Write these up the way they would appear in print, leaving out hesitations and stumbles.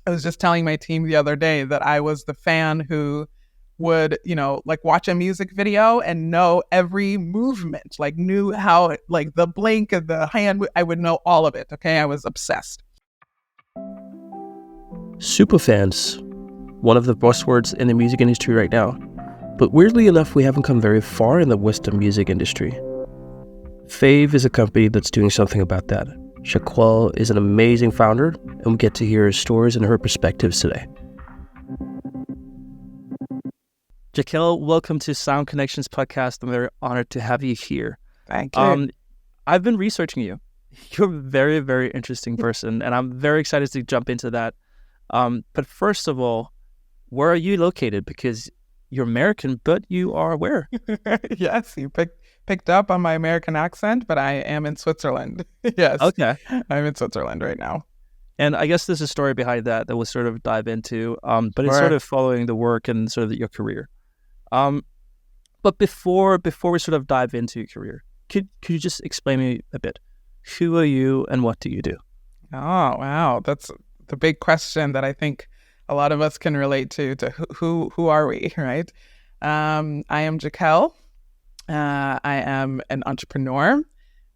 I was just telling my team the other day that I was the fan who would, like watch a music video and know every movement, like knew how, like the blink of the hand, I would know all of it. Okay. I was obsessed. Superfans, one of the buzzwords in the music industry right now. But weirdly enough, we haven't come very far in the Western music industry. Fave is a company that's doing something about that. Jacquelle is an amazing founder, and we get to hear her stories and her perspectives today. Jacquelle, welcome to Sound Connections podcast. I'm very honored to have you here. Thank you. I've been researching you. You're a very, very interesting person, and I'm very excited to jump into that. But first of all, where are you located? Because you're American, but you are where? Yes, you picked up on my American accent, but I am in Switzerland. Yes. Okay. I'm in Switzerland right now. And I guess there's a story behind that we'll sort of dive into, but it's Sure. sort of following the work and sort of your career. But before we sort of dive into your career, could you just explain me a bit? Who are you and what do you do? Oh, wow. That's the big question that I think a lot of us can relate to who are we, right? I am Jacquelle. I am an entrepreneur.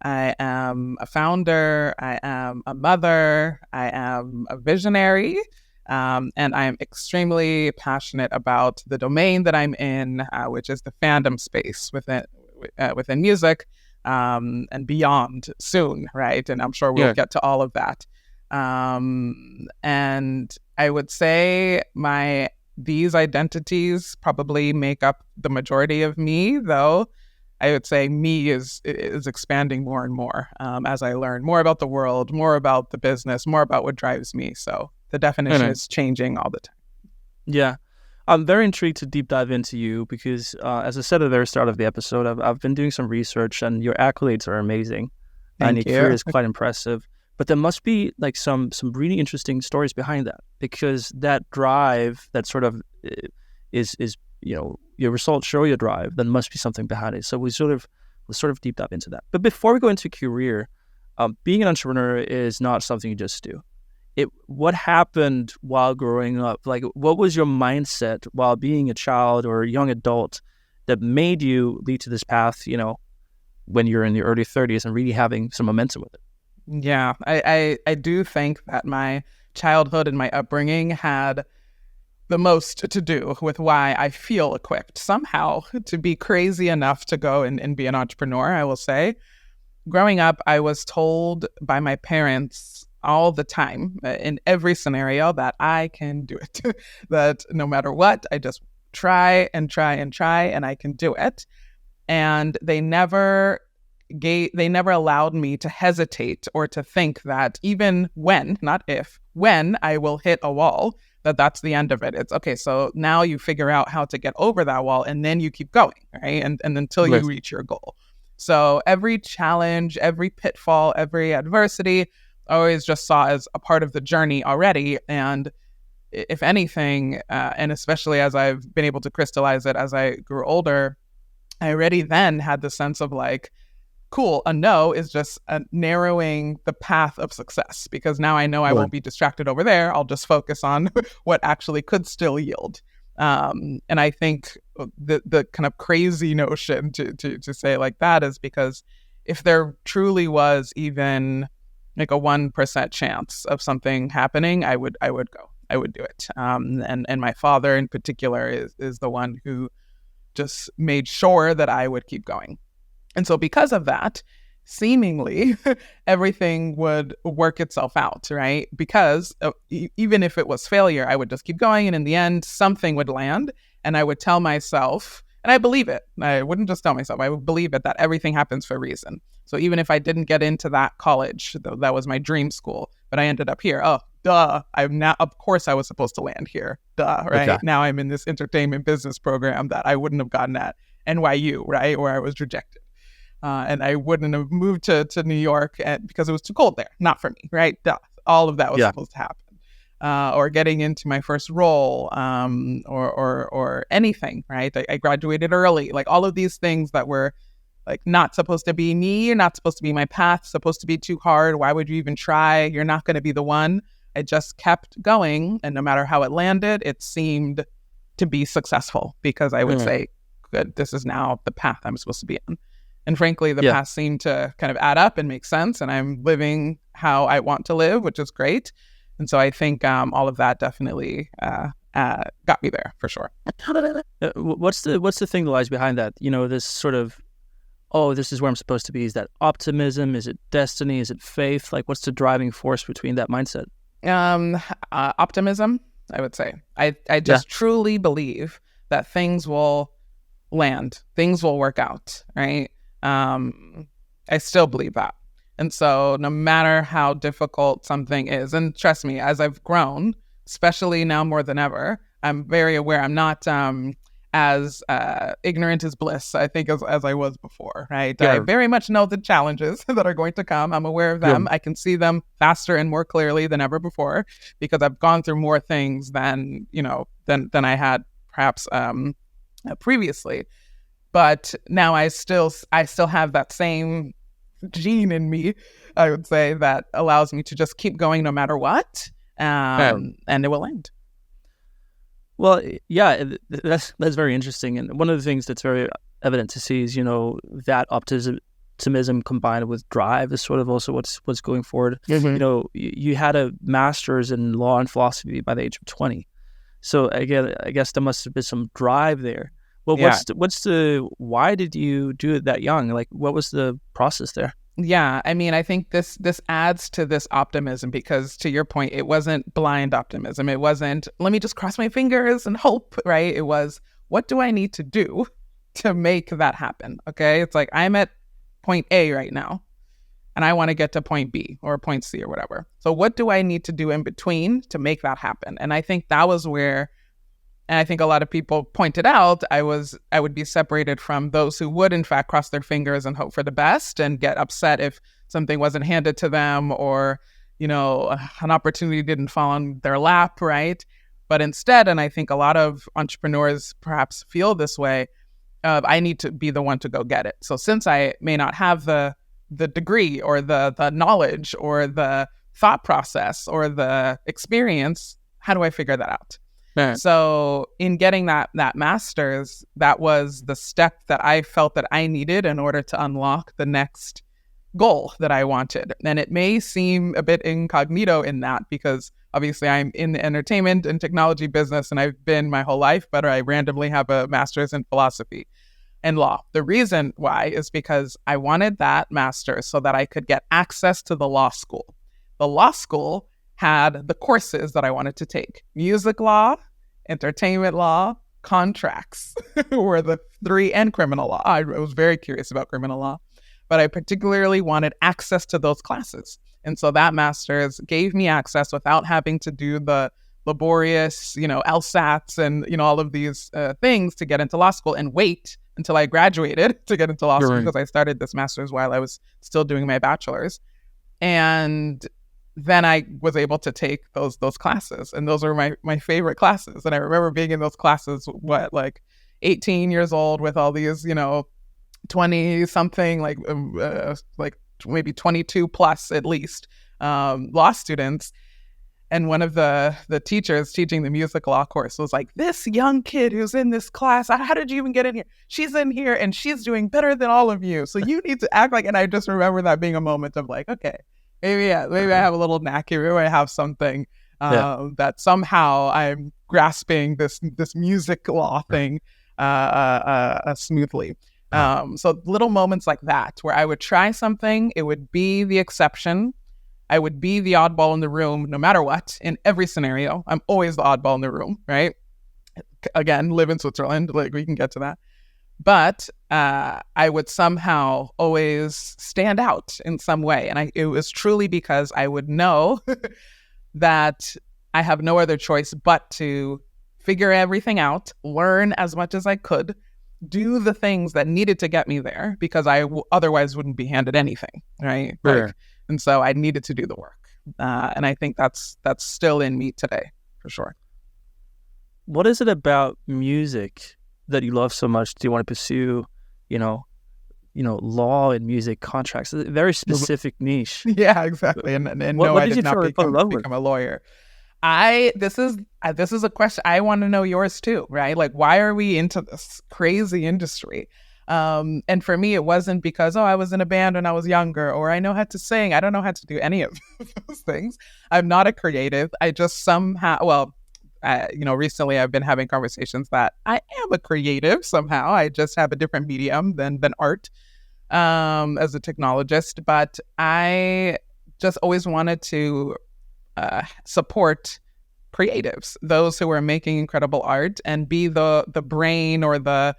I am a founder. I am a mother. I am a visionary. And I am extremely passionate about the domain that I'm in, which is the fandom space within music and beyond soon, right? And I'm sure we'll get to all of that. And I would say these identities probably make up the majority of me, though I would say me is expanding more and more as I learn more about the world, more about the business, more about what drives me. So the definition is changing all the time. Yeah. I'm very intrigued to deep dive into you because, as I said at the very start of the episode, I've been doing some research and your accolades are amazing. And your career is quite impressive. But there must be like some really interesting stories behind that, because that drive that sort of is your results show your drive. There must be something behind it. So we'll sort of deep dive into that. But before we go into career, being an entrepreneur is not something you just do. What happened while growing up? Like, what was your mindset while being a child or a young adult that made you lead to this path? When you're in your early 30s and really having some momentum with it. Yeah, I do think that my childhood and my upbringing had the most to do with why I feel equipped somehow to be crazy enough to go and be an entrepreneur, I will say. Growing up, I was told by my parents all the time in every scenario that I can do it, that no matter what, I just try and try and try and I can do it. And they never allowed me to hesitate or to think that even when, not if, when I will hit a wall, that's the end of it. It's okay. So now you figure out how to get over that wall and then you keep going, right? And until you reach your goal. So every challenge, every pitfall, every adversity, I always just saw as a part of the journey already. And if anything, and especially as I've been able to crystallize it as I grew older, I already then had the sense of like, cool, a no is just narrowing the path of success, because now I know I won't be distracted over there. I'll just focus on what actually could still yield. And I think the kind of crazy notion to say like that is because if there truly was even like a 1% chance of something happening, I would go. I would do it. And my father in particular is the one who just made sure that I would keep going. And so because of that, seemingly everything would work itself out, right? Because even if it was failure, I would just keep going. And in the end, something would land. And I would tell myself, and I believe it. I wouldn't just tell myself, I would believe it, that everything happens for a reason. So even if I didn't get into that college, though that was my dream school, but I ended up here. Oh, duh. Of course I was supposed to land here. Duh, right? Okay. Now I'm in this entertainment business program that I wouldn't have gotten at NYU, right? Where I was rejected. And I wouldn't have moved to New York because it was too cold there. Not for me, right? Duh. All of that was supposed to happen. Or getting into my first role, or anything, right? I graduated early. Like all of these things that were like not supposed to be me, not supposed to be my path, supposed to be too hard. Why would you even try? You're not going to be the one. I just kept going, and no matter how it landed, it seemed to be successful because I would say, good, this is now the path I'm supposed to be on. And frankly, the path seemed to kind of add up and make sense, and I'm living how I want to live, which is great. And so I think all of that definitely got me there for sure. What's the thing that lies behind that? This sort of, oh, this is where I'm supposed to be. Is that optimism? Is it destiny? Is it faith? Like, what's the driving force between that mindset? Optimism, I would say. I just truly believe that things will land, things will work out, right? I still believe that. And so no matter how difficult something is, and trust me, as I've grown, especially now more than ever, I'm very aware I'm not as ignorant as bliss, I think, as I was before, right? I very much know the challenges that are going to come. I'm aware of them. I can see them faster and more clearly than ever before because I've gone through more things than I had perhaps previously. But now I still have that same gene in me, I would say, that allows me to just keep going no matter what, and it will end. Well, yeah, that's very interesting. And one of the things that's very evident to see is, that optimism combined with drive is sort of also what's going forward. Mm-hmm. You had a master's in law and philosophy by the age of 20. So again, I guess there must have been some drive there. Well, why did you do it that young? Like, what was the process there? Yeah, I mean, I think this adds to this optimism because, to your point, it wasn't blind optimism. It wasn't, let me just cross my fingers and hope, right? It was, what do I need to do to make that happen? Okay, it's like I'm at point A right now, and I want to get to point B or point C or whatever. So what do I need to do in between to make that happen? And I think that was where, and I think a lot of people pointed out, I would be separated from those who would in fact cross their fingers and hope for the best and get upset if something wasn't handed to them or, an opportunity didn't fall on their lap, right? But instead, and I think a lot of entrepreneurs perhaps feel this way, I need to be the one to go get it. So since I may not have the degree or the knowledge or the thought process or the experience, how do I figure that out? Right. So in getting that master's, that was the step that I felt that I needed in order to unlock the next goal that I wanted. And it may seem a bit incognito in that because obviously I'm in the entertainment and technology business and I've been my whole life, but I randomly have a master's in philosophy and law. The reason why is because I wanted that master's so that I could get access to the law school. The law school had the courses that I wanted to take. Music law, entertainment law, contracts were the three, and criminal law. I was very curious about criminal law, but I particularly wanted access to those classes. And so that master's gave me access without having to do the laborious, LSATs and, all of these things to get into law school and wait until I graduated to get into law school because I started this master's while I was still doing my bachelor's. And then I was able to take those classes, and those are my favorite classes. And I remember being in those classes, 18 years old with all these, 20 something, like maybe 22 plus at least law students. And one of the teachers teaching the music law course was like, this young kid who's in this class, how did you even get in here? She's in here and she's doing better than all of you. So you need to act like, and I just remember that being a moment of like, okay, maybe I have a little knack here. Maybe I have something that somehow I'm grasping this music law thing smoothly. So little moments like that where I would try something, it would be the exception. I would be the oddball in the room no matter what, in every scenario. I'm always the oddball in the room, right? Again, live in Switzerland, like we can get to that. But I would somehow always stand out in some way. And it was truly because I would know that I have no other choice but to figure everything out, learn as much as I could, do the things that needed to get me there because I otherwise wouldn't be handed anything, right? Sure. And so I needed to do the work. And I think that's still in me today, for sure. What is it about music that you love so much? Do you want to pursue, law and music contracts. It's a very specific niche. Yeah, exactly. And no, I did not become a lawyer. This is a question I want to know yours too, right? Like, why are we into this crazy industry? And for me, it wasn't because, I was in a band when I was younger, or I know how to sing. I don't know how to do any of those things. I'm not a creative. I just somehow, recently I've been having conversations that I am a creative somehow. I just have a different medium than art, as a technologist. But I just always wanted to support creatives, those who are making incredible art, and be the brain or the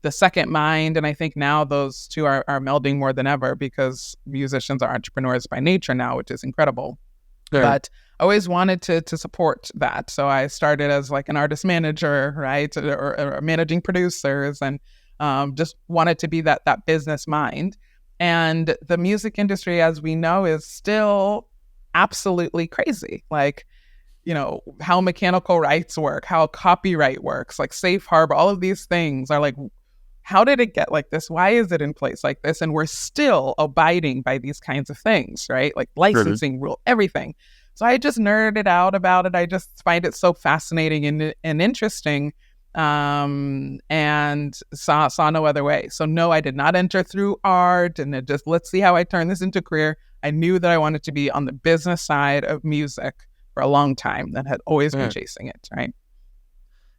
second mind. And I think now those two are melding more than ever, because musicians are entrepreneurs by nature now, which is incredible. Sure. But I always wanted to support that. So I started as like an artist manager, right? Or managing producers, and just wanted to be that business mind. And the music industry, as we know, is still absolutely crazy. Like, how mechanical rights work, how copyright works, like safe harbor, all of these things are like, how did it get like this? Why is it in place like this? And we're still abiding by these kinds of things, right? Like licensing rule, everything. So I just nerded out about it. I just find it so fascinating and interesting, and saw no other way. So no, I did not enter through art and it just, let's see how I turn this into a career. I knew that I wanted to be on the business side of music for a long time, that had always been chasing it, right?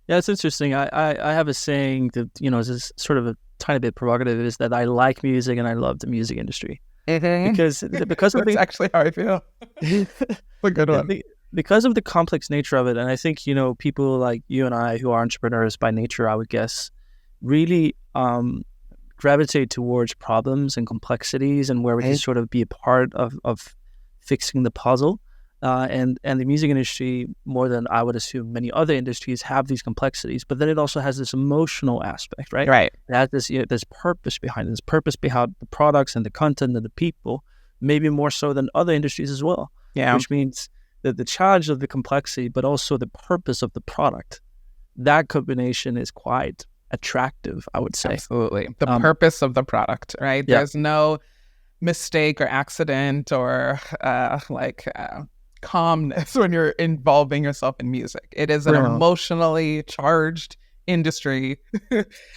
Yeah, it's interesting. I have a saying that, is sort of a tiny bit provocative, is that I like music and I love the music industry. Mm-hmm. Because that's actually how I feel. It's a good one. Because of the complex nature of it. And I think, people like you and I who are entrepreneurs by nature, I would guess, really gravitate towards problems and complexities, and where we can sort of be a part of fixing the puzzle. And the music industry, more than I would assume many other industries, have these complexities. But then it also has this emotional aspect, right? Right. It has this purpose behind it. This purpose behind the products and the content and the people, maybe more so than other industries as well. Yeah. Which means that the challenge of the complexity, but also the purpose of the product, that combination is quite attractive, I would say. Absolutely. The purpose of the product, right? Yeah. There's no mistake or accident or calmness when you're involving yourself in music. It is an emotionally charged industry,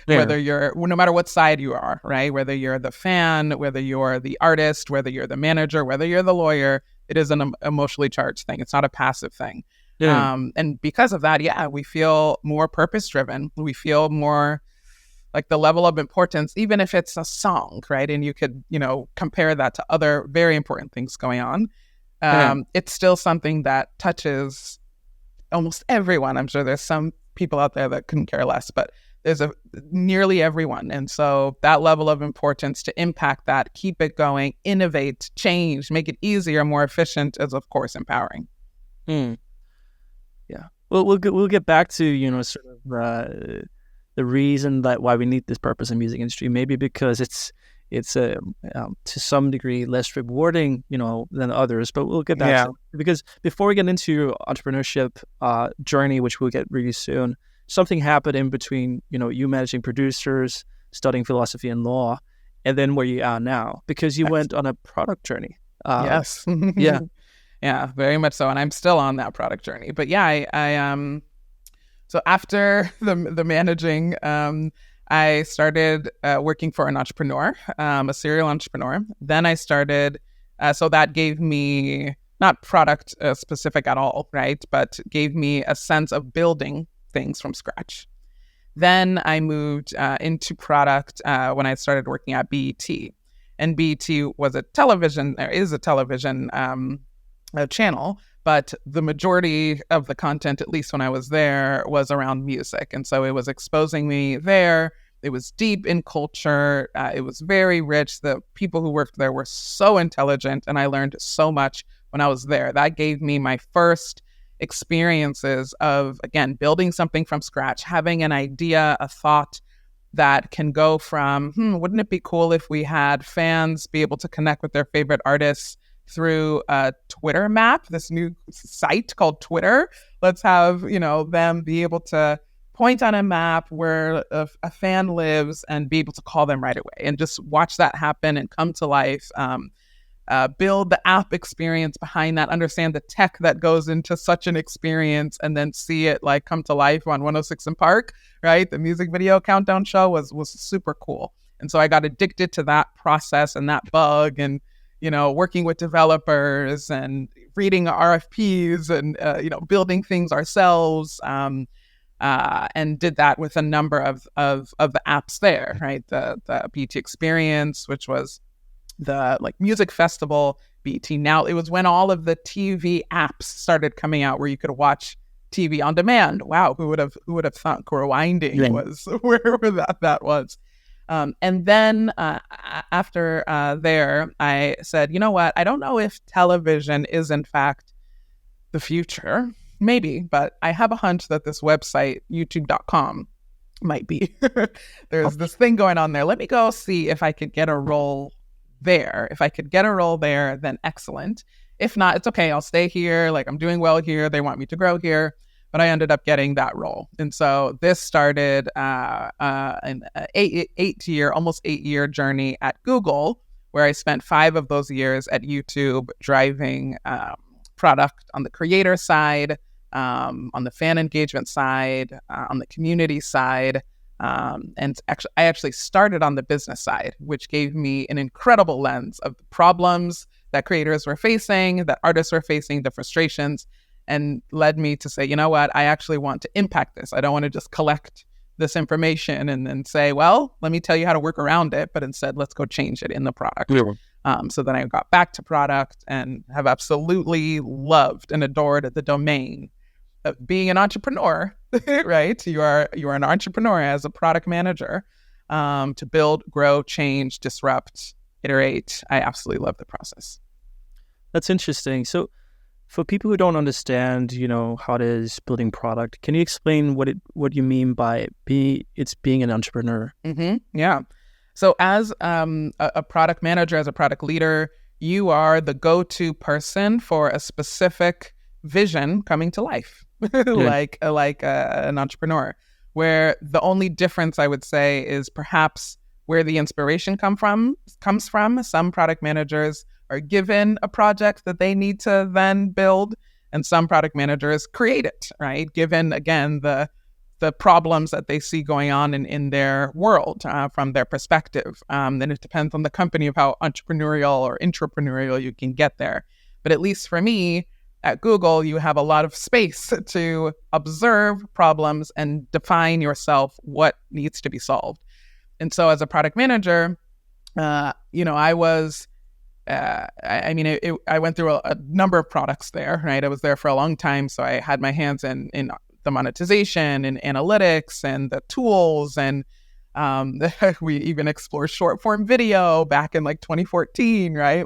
whether you're, no matter what side you are, right? Whether you're the fan, whether you're the artist, whether you're the manager, whether you're the lawyer, it is an emotionally charged thing. It's not a passive thing. Yeah. And because of that, we feel more purpose-driven. We feel more like the level of importance, even if it's a song, right? And you could, compare that to other very important things going on. It's still something that touches almost everyone. I'm sure there's some people out there that couldn't care less, but there's nearly everyone. And so that level of importance, to impact that, keep it going, innovate, change, make it easier, more efficient, is of course empowering. Yeah. Well, we'll get back to, sort of the reason that why we need this purpose in music industry, maybe because it's to some degree less rewarding, than others. But we'll get back to it. Because before we get into your entrepreneurship journey, which we'll get really soon, something happened in between, you managing producers, studying philosophy and law, and then where you are now, because you went on a product journey. Yes. Yeah. Yeah, very much so. And I'm still on that product journey. But I so after the managing, I started working for an entrepreneur, a serial entrepreneur. Then I started, so that gave me, not product specific at all, right? But gave me a sense of building things from scratch. Then I moved into product when I started working at BET. And BET was a television, or is a television channel, but the majority of the content, at least when I was there, was around music. And so it was exposing me there. It was deep in culture. It was very rich. The people who worked there were so intelligent, and I learned so much when I was there. That gave me my first experiences of, again, building something from scratch, having an idea, a thought that can go from, wouldn't it be cool if we had fans be able to connect with their favorite artists through a Twitter map, this new site called Twitter. Let's have, them be able to point on a map where a fan lives and be able to call them right away and just watch that happen and come to life. Build the app experience behind that, understand the tech that goes into such an experience, and then see it like come to life on 106 in Park, right? The music video countdown show was super cool. And so I got addicted to that process and that bug and, working with developers and reading RFPs and, building things ourselves. And did that with a number of the apps there, right? The BT Experience, which was the music festival, BT Now. It was when all of the TV apps started coming out where you could watch TV on demand. Wow, who would have thought rewinding was where that was. And then after there, I said, you know what? I don't know if television is in fact the future. Maybe, but I have a hunch that this website, youtube.com, might be. There's this thing going on there. Let me go see if I could get a role there. If I could get a role there, then excellent. If not, it's okay. I'll stay here. I'm doing well here. They want me to grow here. But I ended up getting that role. And so this started an almost 8-year journey at Google, where I spent 5 of those years at YouTube driving product on the creator side, on the fan engagement side, on the community side. And I actually started on the business side, which gave me an incredible lens of the problems that creators were facing, that artists were facing, the frustrations, and led me to say, you know what, I actually want to impact this. I don't want to just collect this information and then say, well, let me tell you how to work around it, but instead, let's go change it in the product. Yeah. So then I got back to product and have absolutely loved and adored the domain of being an entrepreneur, right? You are an entrepreneur as a product manager, to build, grow, change, disrupt, iterate. I absolutely love the process. That's interesting. So for people who don't understand, how it is building product, can you explain what you mean by being an entrepreneur? Mm-hmm. Yeah. So as a product manager, as a product leader, you are the go-to person for a specific vision coming to life, like an entrepreneur, where the only difference I would say is perhaps where the inspiration comes from. Some product managers are given a project that they need to then build, and some product managers create it, right? Given, again, the problems that they see going on in their world from their perspective. Then it depends on the company of how entrepreneurial or intrapreneurial you can get there. But at least for me, at Google, you have a lot of space to observe problems and define yourself what needs to be solved. And so as a product manager, I was... I went through a number of products there, right? I was there for a long time. So I had my hands in the monetization and analytics and the tools. And we even explored short form video back in 2014, right?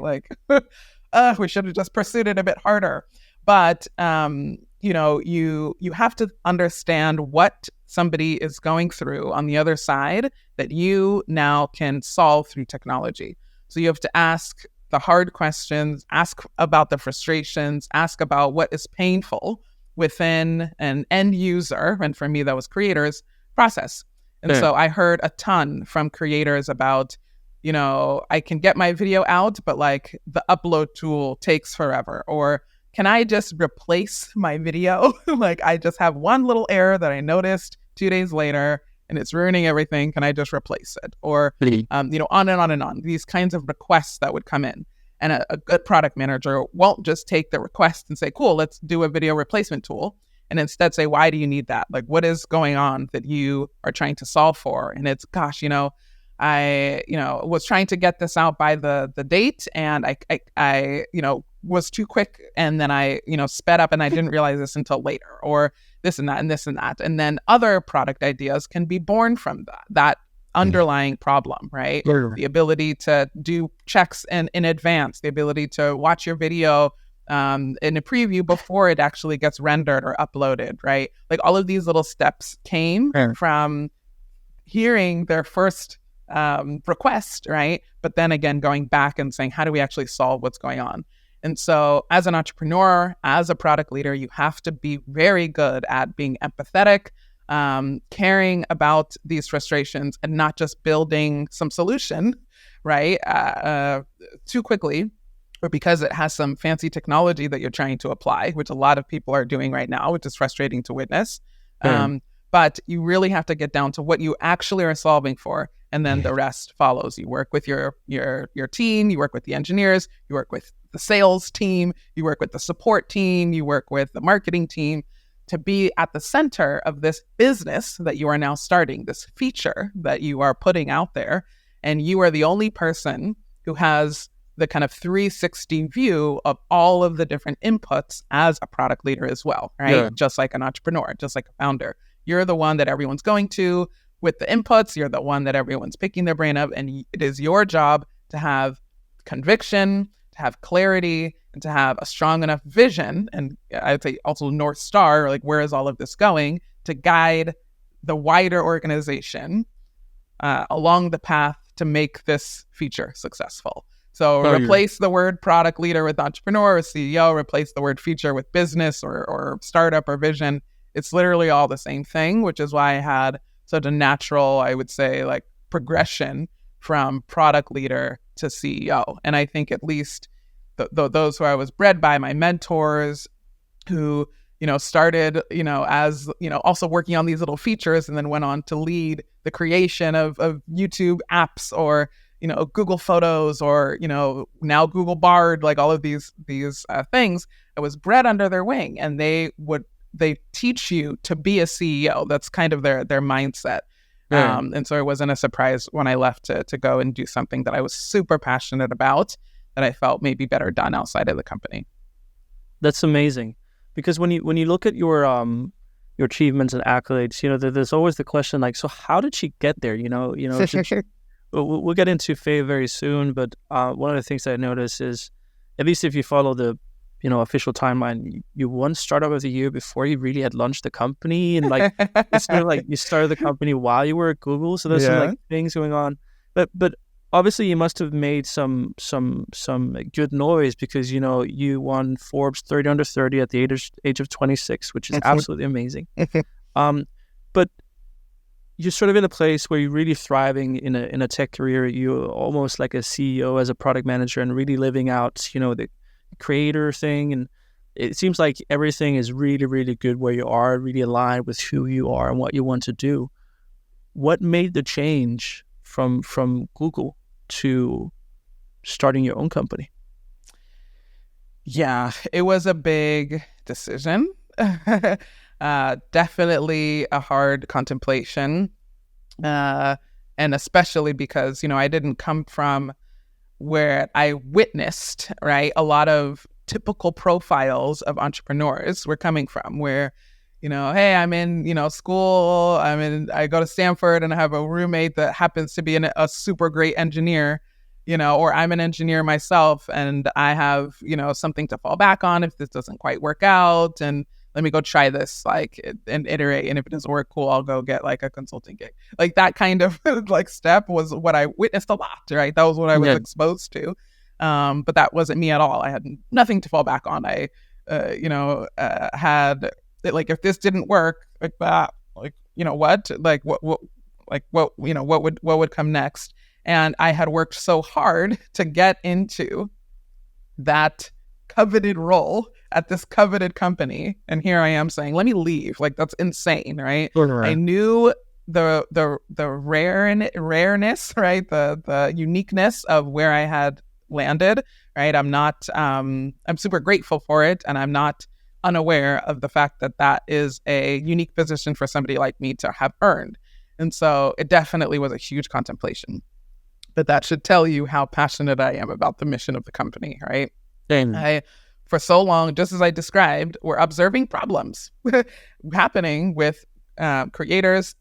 We should have just pursued it a bit harder. But, you have to understand what somebody is going through on the other side that you now can solve through technology. So you have to ask the hard questions, ask about the frustrations, ask about what is painful within an end user, and for me, that was creators, process. And so I heard a ton from creators about, I can get my video out, but the upload tool takes forever. Or can I just replace my video? I just have one little error that I noticed 2 days later, and it's ruining everything. Can I just replace it? Or, on and on and on. These kinds of requests that would come in. And a good product manager won't just take the request and say, cool, let's do a video replacement tool. And instead say, why do you need that? What is going on that you are trying to solve for? And it's, gosh, I was trying to get this out by the date, and I was too quick, and then I sped up, and I didn't realize this until later, or this and that and this and that. And then other product ideas can be born from that underlying problem, right? Sure. The ability to do checks in advance, the ability to watch your video in a preview before it actually gets rendered or uploaded, right? All of these little steps came from hearing their first request, right? But then again, going back and saying, how do we actually solve what's going on? And so as an entrepreneur, as a product leader, you have to be very good at being empathetic, caring about these frustrations and not just building some solution, right, too quickly, or because it has some fancy technology that you're trying to apply, which a lot of people are doing right now, which is frustrating to witness. But you really have to get down to what you actually are solving for, and then the rest follows. You work with your team, you work with the engineers, you work with the sales team, you work with the support team, you work with the marketing team to be at the center of this business that you are now starting, this feature that you are putting out there. And you are the only person who has the kind of 360 view of all of the different inputs as a product leader as well, right? Yeah. Just like an entrepreneur, just like a founder. You're the one that everyone's going to with the inputs. You're the one that everyone's picking their brain of. And it is your job to have conviction, to have clarity, and to have a strong enough vision. And I'd say also North Star, like where is all of this going, to guide the wider organization along the path to make this feature successful. So replace the word product leader with entrepreneur or CEO, replace the word feature with business or startup or vision. It's literally all the same thing, which is why I had such a natural, I would say, like progression from product leader to CEO. And I think at least those who I was bred by, my mentors, who, started, as, also working on these little features and then went on to lead the creation of YouTube apps or, Google Photos or, now Google Bard, like all of these things. I was bred under their wing, and they teach you to be a CEO. That's kind of their mindset. Yeah. And so it wasn't a surprise when I left to go and do something that I was super passionate about, that I felt maybe better done outside of the company. That's amazing, because when you look at your achievements and accolades, there's always the question like, so how did she get there? We'll get into Fave very soon, but one of the things that I noticed is, at least if you follow the official timeline, you won Startup of the Year before you really had launched the company, and like it's sort of like you started the company while you were at Google, so there's some like things going on. But obviously you must have made some good noise, because you won Forbes 30 under 30 at the age of 26, which is absolutely amazing. But you're sort of in a place where you're really thriving in a tech career. You're almost like a CEO as a product manager, and really living out the creator thing, and it seems like everything is really, really good where you are, really aligned with who you are and what you want to do. What made the change from Google to starting your own company? Yeah, it was a big decision. Definitely a hard contemplation, and especially because I didn't come from where I witnessed, right, a lot of typical profiles of entrepreneurs were coming from, where, hey, I'm in, school, I go to Stanford and I have a roommate that happens to be a super great engineer, or I'm an engineer myself and I have, something to fall back on if this doesn't quite work out, and let me go try this, like, and iterate. And if it doesn't work, cool, I'll go get like a consulting gig. Like that kind of like step was what I witnessed a lot, right? That was what I was exposed to. But that wasn't me at all. I had nothing to fall back on. I, had like, if this didn't work, like that, like, what, like what would come next? And I had worked so hard to get into that coveted role at this coveted company, and here I am saying, let me leave. Like, that's insane, right? I knew the rareness, right? The uniqueness of where I had landed, right? I'm super grateful for it, and I'm not unaware of the fact that is a unique position for somebody like me to have earned. And so it definitely was a huge contemplation. But that should tell you how passionate I am about the mission of the company, right? For so long, just as I described, we're observing problems happening with creators,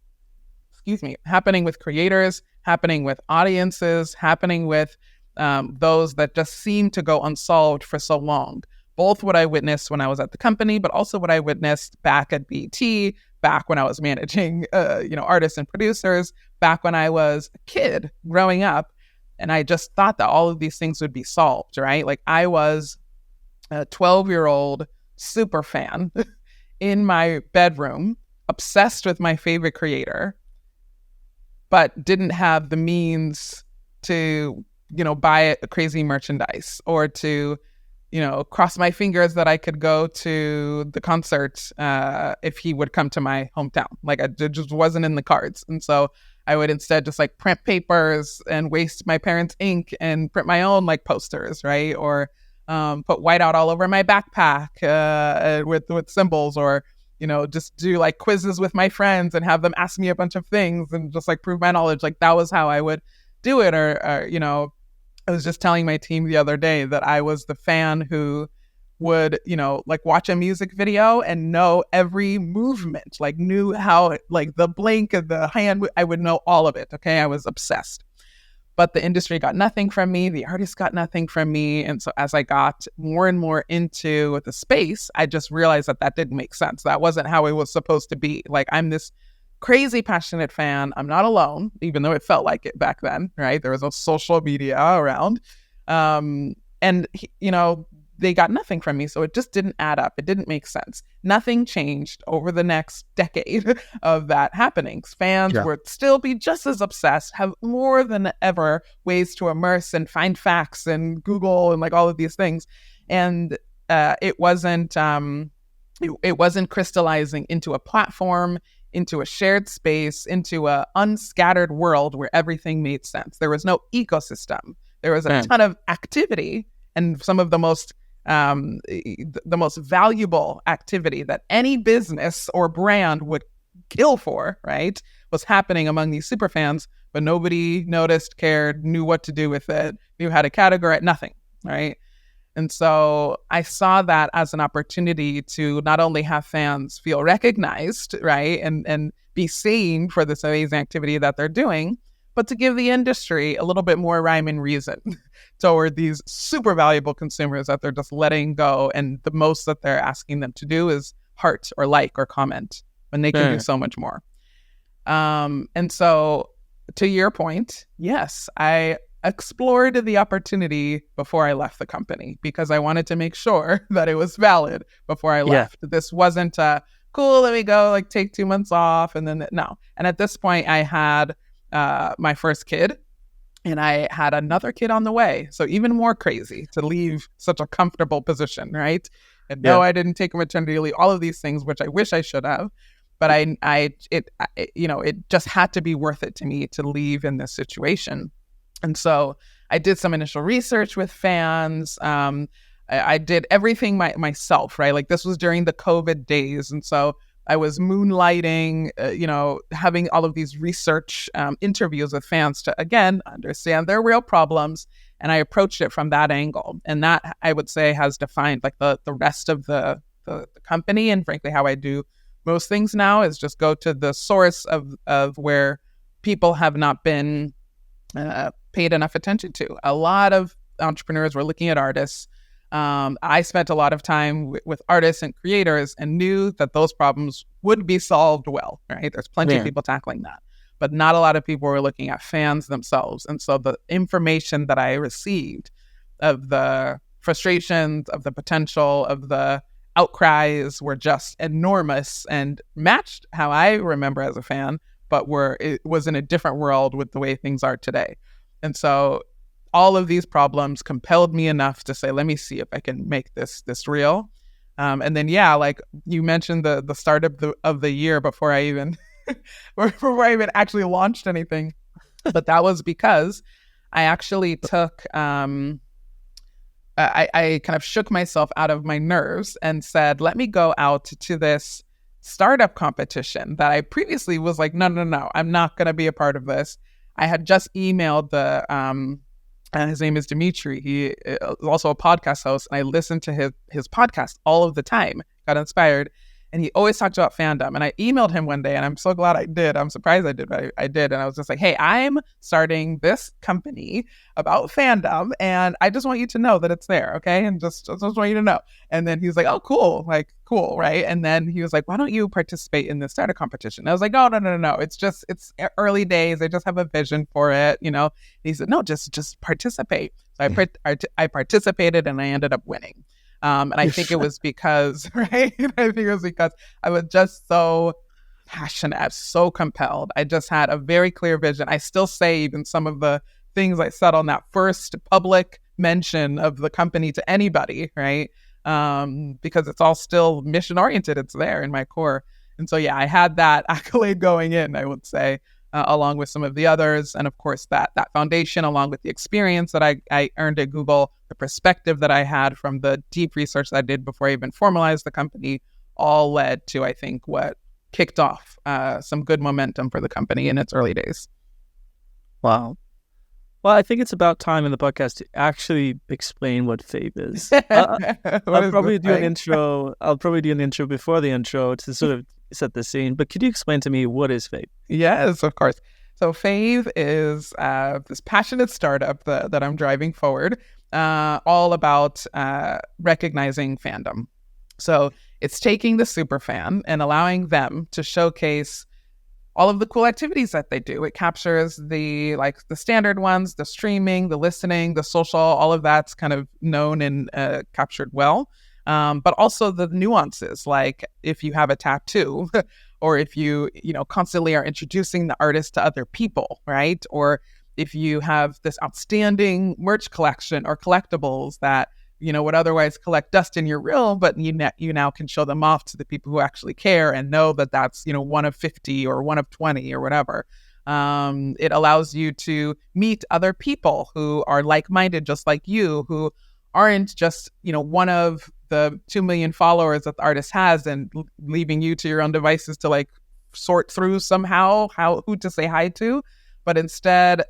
happening with audiences, happening with those that just seem to go unsolved for so long. Both what I witnessed when I was at the company, but also what I witnessed back at BET, back when I was managing, artists and producers, back when I was a kid growing up. And I just thought that all of these things would be solved, right? Like, I was a 12-year-old super fan in my bedroom obsessed with my favorite creator, but didn't have the means to, buy a crazy merchandise or to, cross my fingers that I could go to the concert if he would come to my hometown. Like it just wasn't in the cards. And so I would instead just like print papers and waste my parents' ink and print my own like posters, right? Or put whiteout all over my backpack with symbols, or just do like quizzes with my friends and have them ask me a bunch of things and just like prove my knowledge. Like that was how I would do it. Or I was just telling my team the other day that I was the fan who would, like watch a music video and know every movement, like knew how, like the blink of the hand, I would know all of it. Okay. I was obsessed. But the industry got nothing from me. The artists got nothing from me. And so as I got more and more into the space, I just realized that didn't make sense. That wasn't how it was supposed to be. Like I'm this crazy passionate fan. I'm not alone, even though it felt like it back then, right? There was no social media around. And they got nothing from me. So it just didn't add up. It didn't make sense. Nothing changed over the next decade of that happening. Fans would still be just as obsessed, have more than ever ways to immerse and find facts and Google and like all of these things. And it wasn't crystallizing into a platform, into a shared space, into a unscattered world where everything made sense. There was no ecosystem. There was a ton of activity, and some of the most valuable activity that any business or brand would kill for, right, was happening among these superfans, but nobody noticed, cared, knew what to do with it, knew how to categorize, nothing, right? And so I saw that as an opportunity to not only have fans feel recognized, right, and be seen for this amazing activity that they're doing, but to give the industry a little bit more rhyme and reason toward these super valuable consumers that they're just letting go. And the most that they're asking them to do is heart or like or comment when they can do so much more. And so to your point, yes, I explored the opportunity before I left the company because I wanted to make sure that it was valid before I left. This wasn't cool, let me go like take 2 months off. And then no. And at this point I had my first kid, and I had another kid on the way. So even more crazy to leave such a comfortable position, right? And no, I didn't take a maternity leave, all of these things, which I wish I should have. But it just had to be worth it to me to leave in this situation. And so I did some initial research with fans. I did everything myself, right? Like this was during the COVID days. And so I was moonlighting, having all of these research interviews with fans to, again, understand their real problems. And I approached it from that angle. And that, I would say, has defined like the rest of the company. And frankly, how I do most things now is just go to the source of where people have not been paid enough attention to. A lot of entrepreneurs were looking at artists. I spent a lot of time with artists and creators and knew that those problems would be solved well, right? There's plenty of people tackling that, but not a lot of people were looking at fans themselves. And so the information that I received of the frustrations, of the potential, of the outcries were just enormous and matched how I remember as a fan, but it was in a different world with the way things are today. And so all of these problems compelled me enough to say, let me see if I can make this real. And then, like you mentioned the start of the year before I even actually launched anything. But that was because I actually took, I kind of shook myself out of my nerves and said, let me go out to this startup competition that I previously was like, no, I'm not going to be a part of this. I had just emailed his name is Dimitri. He is also a podcast host, and I listened to his podcast all of the time, got inspired, and he always talked about fandom. And I emailed him one day, and I'm so glad I did. I'm surprised I did, but I did. And I was just like, hey, I'm starting this company about fandom, and I just want you to know that it's there, okay? And just want you to know. And then he was like, oh, cool, right? And then he was like, why don't you participate in this startup competition? And I was like, no. It's early days. I just have a vision for it, And he said, no, just participate. So I participated, and I ended up winning. And I think it was because, right? I think it was because I was just so passionate. I was so compelled. I just had a very clear vision. I still say even some of the things I said on that first public mention of the company to anybody, right? Because it's all still mission oriented. It's there in my core. And so, yeah, I had that accolade going in, I would say, along with some of the others. And of course, that foundation, along with the experience that I earned at Google, the perspective that I had from the deep research that I did before I even formalized the company, all led to, I think, what kicked off some good momentum for the company in its early days. Wow. Well, I think it's about time in the podcast to actually explain what Fave is. I'll probably do an intro. I'll probably do an intro before the intro to sort of set the scene. But could you explain to me what is Fave? Yes, of course. So Fave is this passionate startup that I'm driving forward, all about recognizing fandom. So it's taking the superfan and allowing them to showcase all of the cool activities that they do. It captures the standard ones, the streaming, the listening, the social, all of that's kind of known and captured well. But also the nuances, like if you have a tattoo or if you constantly are introducing the artist to other people, right? Or if you have this outstanding merch collection or collectibles that would otherwise collect dust in your reel, but you now can show them off to the people who actually care and know that that's, one of 50 or one of 20 or whatever. It allows you to meet other people who are like-minded, just like you, who aren't just, one of the 2 million followers that the artist has and leaving you to your own devices to sort through somehow who to say hi to, but instead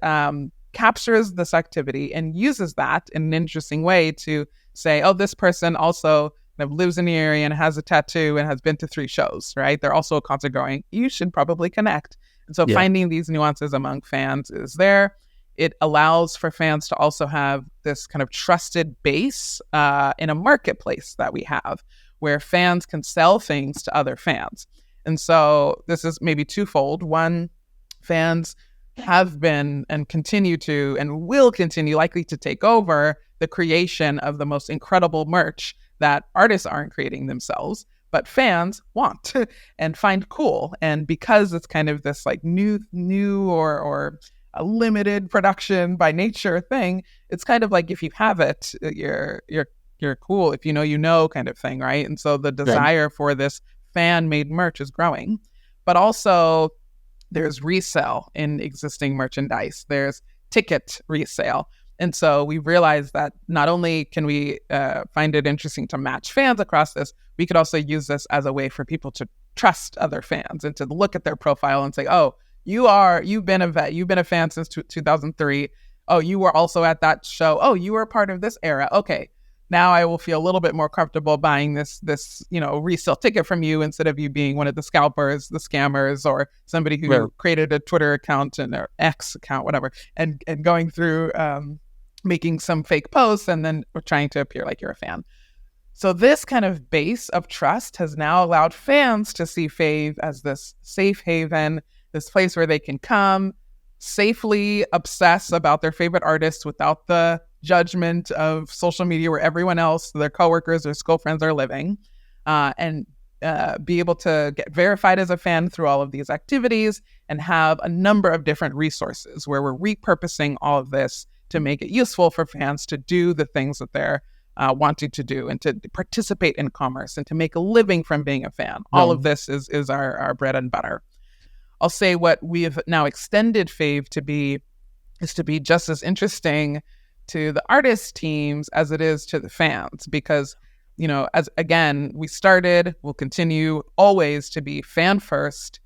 captures this activity and uses that in an interesting way to say, oh, this person also lives in the area and has a tattoo and has been to 3 shows, right? They're also a concert going. You should probably connect. And so finding these nuances among fans is there. It allows for fans to also have this kind of trusted base in a marketplace that we have where fans can sell things to other fans. And so this is maybe twofold. One, fans have been and continue to and will continue likely to take over the creation of the most incredible merch that artists aren't creating themselves, but fans want and find cool. And because it's kind of this new or a limited production by nature thing, it's kind of like if you have it, you're cool. If you know kind of thing, right? And so the desire for this fan-made merch is growing. But also there's resale in existing merchandise. There's ticket resale. And so we realized that not only can we find it interesting to match fans across this, we could also use this as a way for people to trust other fans and to look at their profile and say, oh, you've been a fan since 2003. Oh, you were also at that show. Oh, you were a part of this era. Okay, now I will feel a little bit more comfortable buying this resale ticket from you instead of you being one of the scalpers, the scammers, or somebody who created a Twitter account or X account, whatever, and going through making some fake posts and then trying to appear like you're a fan. So this kind of base of trust has now allowed fans to see Fave as this safe haven, this place where they can come, safely obsess about their favorite artists without the judgment of social media where everyone else, their coworkers or school friends are living, and be able to get verified as a fan through all of these activities and have a number of different resources where we're repurposing all of this to make it useful for fans to do the things that they're wanting to do and to participate in commerce and to make a living from being a fan. All of this is our bread and butter. I'll say what we have now extended Fave to be is to be just as interesting to the artist teams as it is to the fans, because as again we started, we'll continue always to be fan first,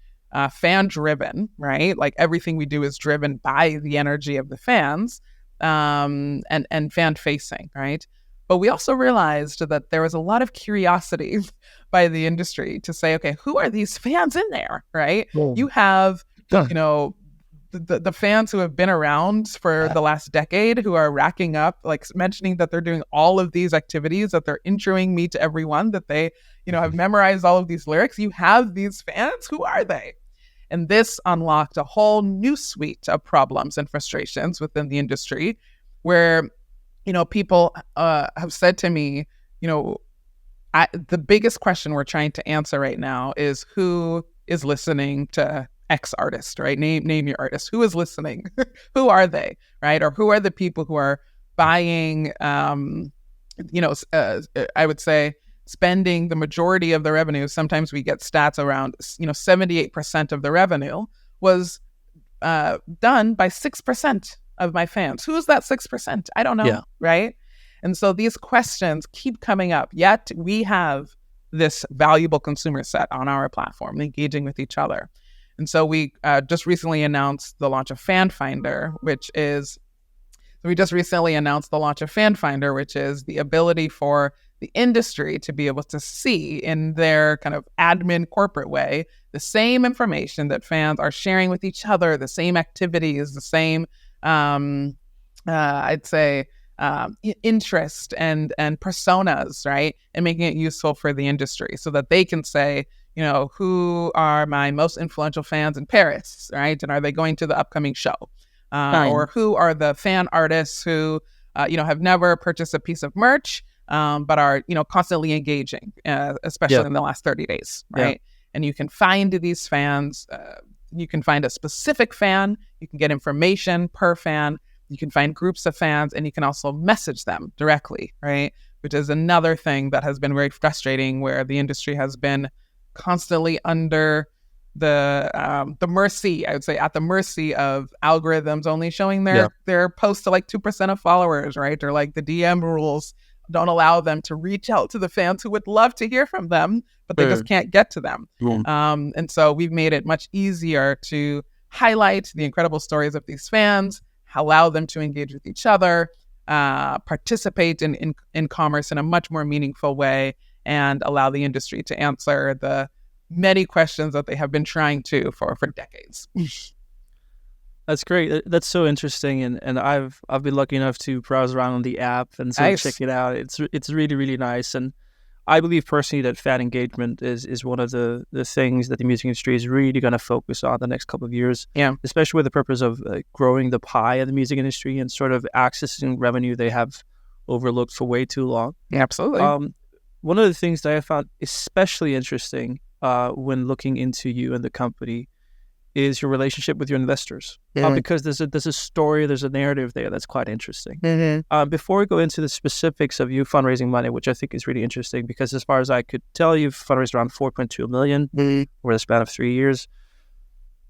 fan driven, right? Like everything we do is driven by the energy of the fans, and fan facing, right? But we also realized that there was a lot of curiosity by the industry to say, okay, who are these fans in there, right? You have, the fans who have been around for the last decade who are racking up, mentioning that they're doing all of these activities, that they're introing me to everyone, that they, have memorized all of these lyrics. You have these fans. Who are they? And this unlocked a whole new suite of problems and frustrations within the industry where, people have said to me, the biggest question we're trying to answer right now is who is listening to X artist, right? Name your artist. Who is listening? Who are they, right? Or who are the people who are buying, I would say, spending the majority of the revenue. Sometimes we get stats around, 78% of the revenue was done by 6% of my fans. Who's that 6%? I don't know, right? And so these questions keep coming up, yet we have this valuable consumer set on our platform, engaging with each other. And so we just recently announced the launch of Fan Finder, which is the ability for the industry to be able to see in their kind of admin corporate way the same information that fans are sharing with each other, the same activities, the same, interest and personas, right? And making it useful for the industry so that they can say, who are my most influential fans in Paris, right? And are they going to the upcoming show? Or who are the fan artists who, have never purchased a piece of merch, but are, constantly engaging, especially in the last 30 days, right? Yeah. And you can find these fans. You can find a specific fan. You can get information per fan. You can find groups of fans, and you can also message them directly, right? Which is another thing that has been very frustrating, where the industry has been constantly under the mercy, I would say, at the mercy of algorithms only showing their posts to like 2% of followers, right? Or like the DM rules don't allow them to reach out to the fans who would love to hear from them, but they just can't get to them. And so we've made it much easier to highlight the incredible stories of these fans, allow them to engage with each other, participate in commerce in a much more meaningful way, and allow the industry to answer the many questions that they have been trying to for decades. That's great. That's so interesting, and I've been lucky enough to browse around on the app and sort of check it out. It's really, really nice, and I believe personally that fan engagement is one of the things that the music industry is really going to focus on the next couple of years. Yeah, especially with the purpose of growing the pie of the music industry and sort of accessing revenue they have overlooked for way too long. Yeah, absolutely. One of the things that I found especially interesting when looking into you and the company is your relationship with your investors, because there's a story, there's a narrative there that's quite interesting. Before we go into the specifics of you fundraising money, which I think is really interesting, because as far as I could tell, you've fundraised around $4.2 million over the span of 3 years.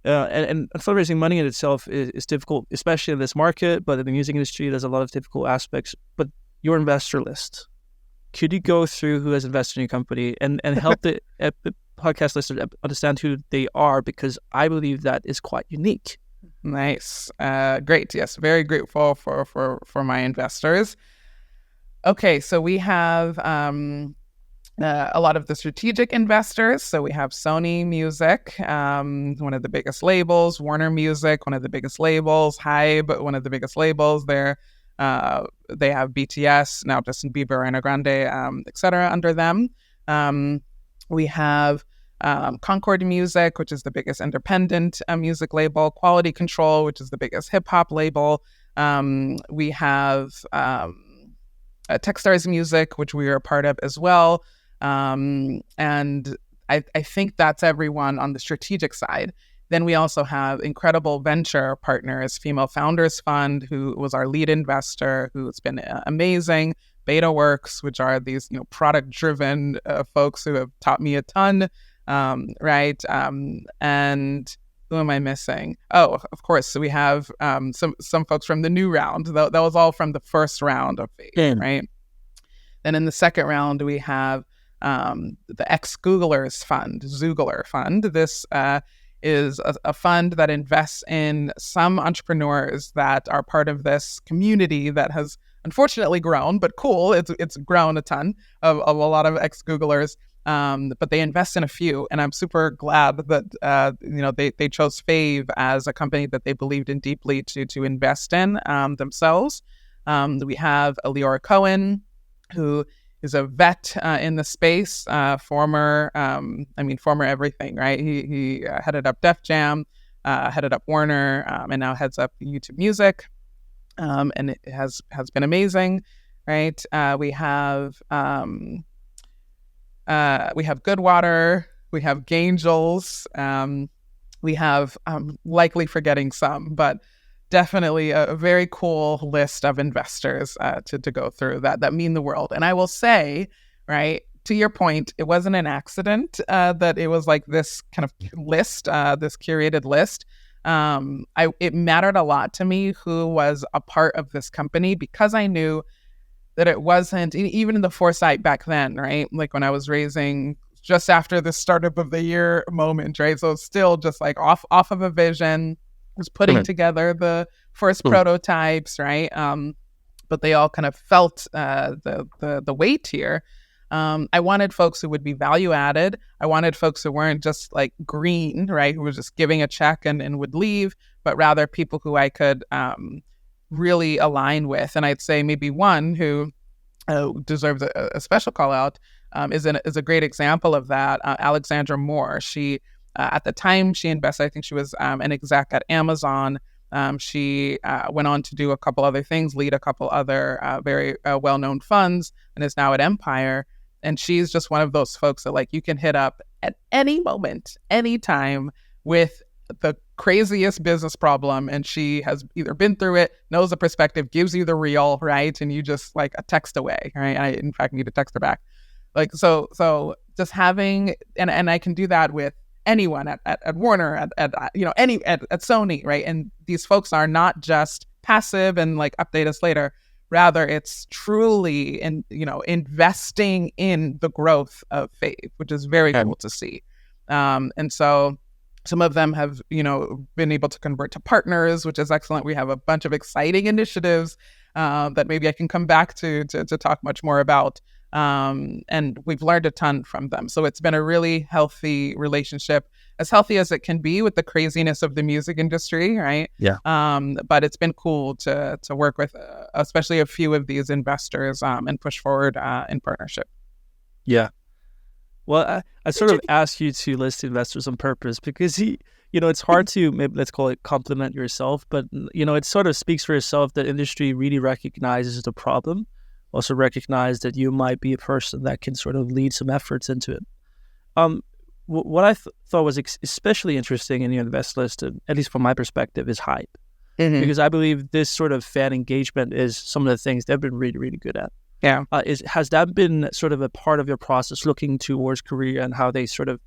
And fundraising money in itself is difficult, especially in this market, but in the music industry, there's a lot of difficult aspects. But your investor list, could you go through who has invested in your company and help the podcast listeners understand who they are, because I believe that is quite unique. Nice. Great. Yes. Very grateful for my investors. Okay. So we have a lot of the strategic investors. So we have Sony Music, one of the biggest labels, Warner Music, one of the biggest labels, Hybe, one of the biggest labels. They have BTS, now Justin Bieber, Ariana Grande, etc. under them. We have Concord Music, which is the biggest independent music label, Quality Control, which is the biggest hip-hop label. We have Techstars Music, which we are a part of as well. And I think that's everyone on the strategic side. Then we also have incredible venture partners, Female Founders Fund, who was our lead investor, who's been amazing. BetaWorks, which are these product-driven folks who have taught me a ton, right? And who am I missing? Oh, of course. So we have some folks from the new round. That was all from the first round of Fave, right? Then in the second round, we have the ex-Googlers Fund, Zoogler Fund. This is a fund that invests in some entrepreneurs that are part of this community that has unfortunately grown, but cool. It's grown a ton of a lot of ex-Googlers, but they invest in a few, and I'm super glad that they chose Fave as a company that they believed in deeply to invest in themselves. We have Leora Cohen, who is a vet in the space, former everything, right? He headed up Def Jam, headed up Warner, and now heads up YouTube Music. And it has been amazing, right? We have Goodwater, we have Gangels, we have, likely forgetting some, but definitely a very cool list of investors to go through that mean the world. And I will say, right, to your point, it wasn't an accident that it was like this kind of list, this curated list. It mattered a lot to me who was a part of this company, because I knew that it wasn't, even in the foresight back then, right? Like when I was raising just after the startup of the year moment, right? So it's still just like off of a vision, was putting together the first prototypes, right? But they all kind of felt the weight here. I wanted folks who would be value added. I wanted folks who weren't just like green, right? Who were just giving a check and would leave, but rather people who I could really align with. And I'd say maybe one who deserves a special call out is a great example of that. Alexandra Moore. She at the time she invested, I think she was an exec at Amazon. She went on to do a couple other things, lead a couple other very well-known funds, and is now at Empire. And she's just one of those folks that like you can hit up at any moment, anytime, with the craziest business problem, and she has either been through it, knows the perspective, gives you the real, right? And you just like a text away, right? I in fact need to text her back. Like so just having and I can do that with anyone at Warner, at Sony, right? And these folks are not just passive and like update us later. Rather, it's truly investing in the growth of Fave, which is very cool to see. And so some of them have, been able to convert to partners, which is excellent. We have a bunch of exciting initiatives that maybe I can come back to talk much more about. And we've learned a ton from them. So it's been a really healthy relationship, as healthy as it can be with the craziness of the music industry, right? Yeah. But it's been cool to work with, especially a few of these investors and push forward in partnership. Yeah. Well, I sort of asked you to list investors on purpose because it's hard to, maybe let's call it compliment yourself, but it sort of speaks for yourself that industry really recognizes the problem. Also recognize that you might be a person that can sort of lead some efforts into it. What I thought was especially interesting in your invest list, at least from my perspective, is hype. Mm-hmm. Because I believe this sort of fan engagement is some of the things they've been really, really good at. Yeah. Has that been sort of a part of your process, looking towards Korea and how they sort of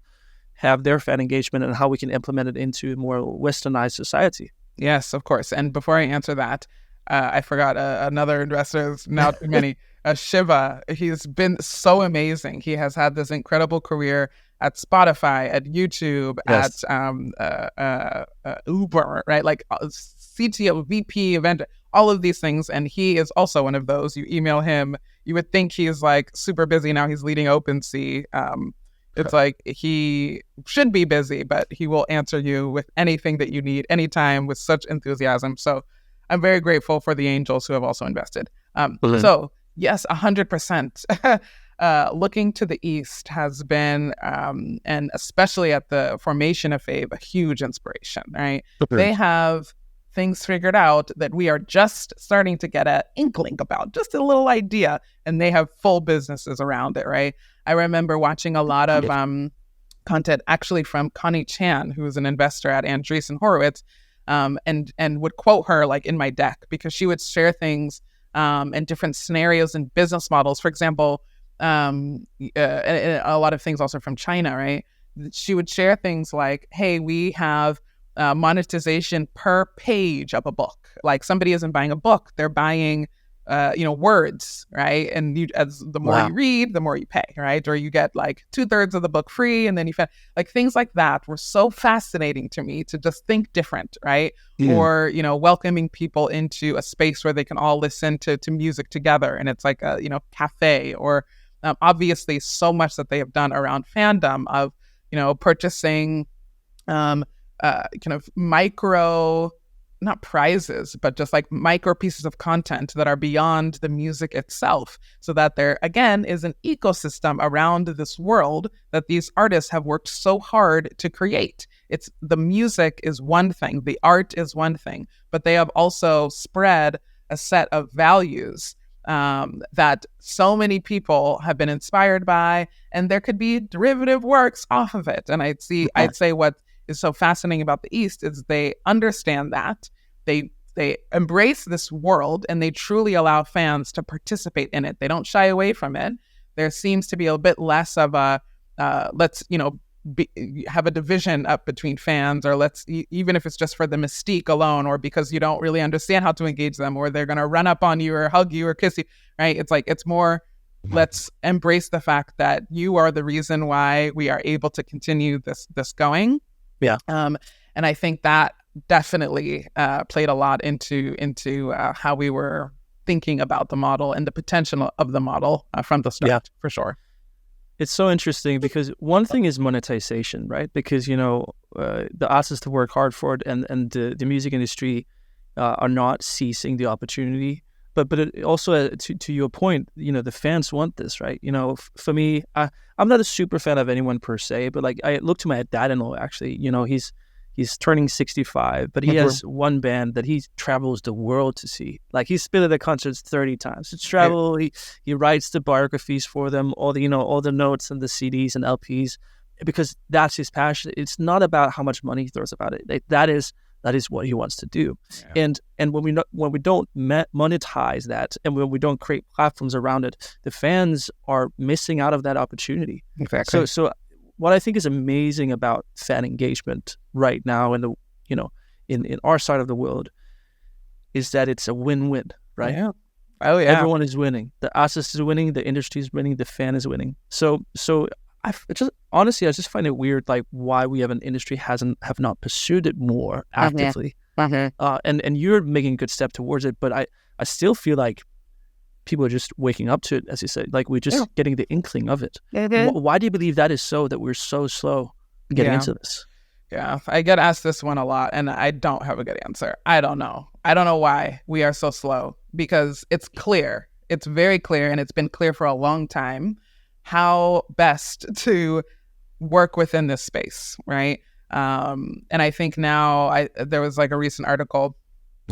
have their fan engagement and how we can implement it into a more westernized society? Yes, of course. And before I answer that, I forgot another investor, now too many, Shiva. He's been so amazing. He has had this incredible career at Spotify, at YouTube, yes, at Uber, right? Like CTO, VP, event, all of these things. And he is also one of those. You email him, you would think he's like super busy now. He's leading OpenSea. It's like he should be busy, but he will answer you with anything that you need, anytime, with such enthusiasm. So I'm very grateful for the angels who have also invested. So yes, 100%. Looking to the East has been, and especially at the formation of Fave, a huge inspiration, right? They have things figured out that we are just starting to get an inkling about, just a little idea, and they have full businesses around it, right? I remember watching a lot of content actually from Connie Chan, who is an investor at Andreessen Horowitz, and would quote her like in my deck, because she would share things and different scenarios and business models. For example, and a lot of things also from China, right? She would share things like, hey, we have monetization per page of a book. Like somebody isn't buying a book, they're buying words, right? And as the more you read, the more you pay, right? Or you get like 2/3 of the book free, and then like things like that were so fascinating to me, to just think different, right? Or welcoming people into a space where they can all listen to music together, and it's like a cafe. Or obviously so much that they have done around Fandom of purchasing kind of micro, not prizes, but just like micro pieces of content that are beyond the music itself, so that there again is an ecosystem around this world that these artists have worked so hard to create. It's the music is one thing, the art is one thing, but they have also spread a set of values that so many people have been inspired by, and there could be derivative works off of it. And I'd say what is so fascinating about the East is they understand that. They embrace this world, and they truly allow fans to participate in it. They don't shy away from it. There seems to be a bit less of a let's have a division up between fans, or even if it's just for the mystique alone, or because you don't really understand how to engage them, or they're going to run up on you or hug you or kiss you, right? It's more, let's embrace the fact that you are the reason why we are able to continue this going. Yeah. And I think that definitely played a lot into how we were thinking about the model and the potential of the model from the start, for sure. It's so interesting because one thing is monetization, right? Because, the artists to work hard for it, and the music industry are not seizing the opportunity. But it also, to your point, the fans want this, right? For me, I'm not a super fan of anyone per se, but like I look to my dad-in-law, actually. He's turning 65, but he has one band that he travels the world to see. Like, he's been at the concerts 30 times. It's travel. He writes the biographies for them, all the notes and the CDs and LPs, because that's his passion. It's not about how much money he throws about it. Like, that is what he wants to do. Yeah. And when we don't monetize that, and when we don't create platforms around it, the fans are missing out of that opportunity. Exactly. So what I think is amazing about fan engagement right now in in our side of the world is that it's a win-win, right? Yeah. Oh yeah. Everyone is winning. The artist is winning. The industry is winning. The fan is winning. So I just find it weird, like, why we have an industry have not pursued it more actively. And you're making a good step towards it, but I still feel like people are just waking up to it, as you said. Like, we're just getting the inkling of it. Why do you believe that is so, that we're so slow getting into this? Yeah, I get asked this one a lot, and I don't have a good answer. I don't know why we are so slow, because it's clear. It's very clear, and it's been clear for a long time how best to work within this space, right? And I think now there was like a recent article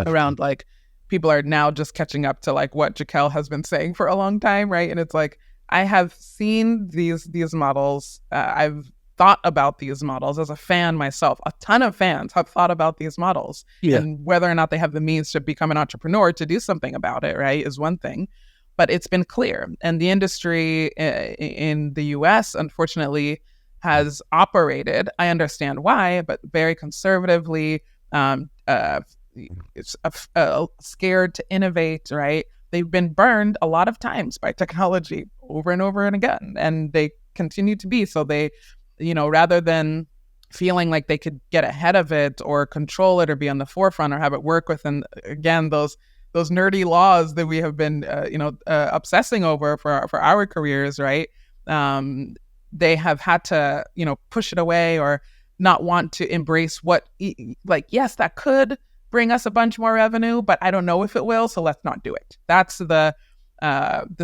around like people are now just catching up to like what Jacquelle has been saying for a long time, right? And it's like, I have seen these models. I've thought about these models as a fan myself. A ton of fans have thought about these models, and whether or not they have the means to become an entrepreneur to do something about it, right, is one thing. But it's been clear, and the industry in the U.S., unfortunately, has operated, I understand why, but very conservatively. It's scared to innovate, right? They've been burned a lot of times by technology over and over and again, and they continue to be. So they, rather than feeling like they could get ahead of it or control it or be on the forefront or have it work within, again, those nerdy laws that we have been, obsessing over for our careers, right? They have had to, push it away or not want to embrace yes, that could bring us a bunch more revenue, but I don't know if it will, so let's not do it. That's the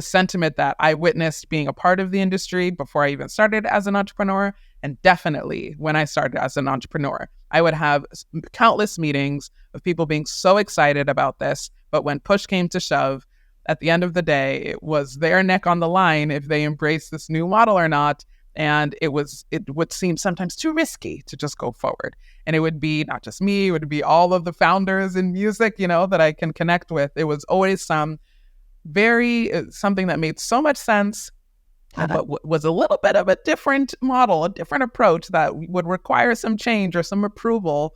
sentiment that I witnessed being a part of the industry before I even started as an entrepreneur, and definitely when I started as an entrepreneur. I would have countless meetings of people being so excited about this, but when push came to shove, at the end of the day, it was their neck on the line if they embraced this new model or not. And it would seem sometimes too risky to just go forward. And it would be not just me, it would be all of the founders in music, that I can connect with. It was always something that made so much sense, but was a little bit of a different model, a different approach that would require some change or some approval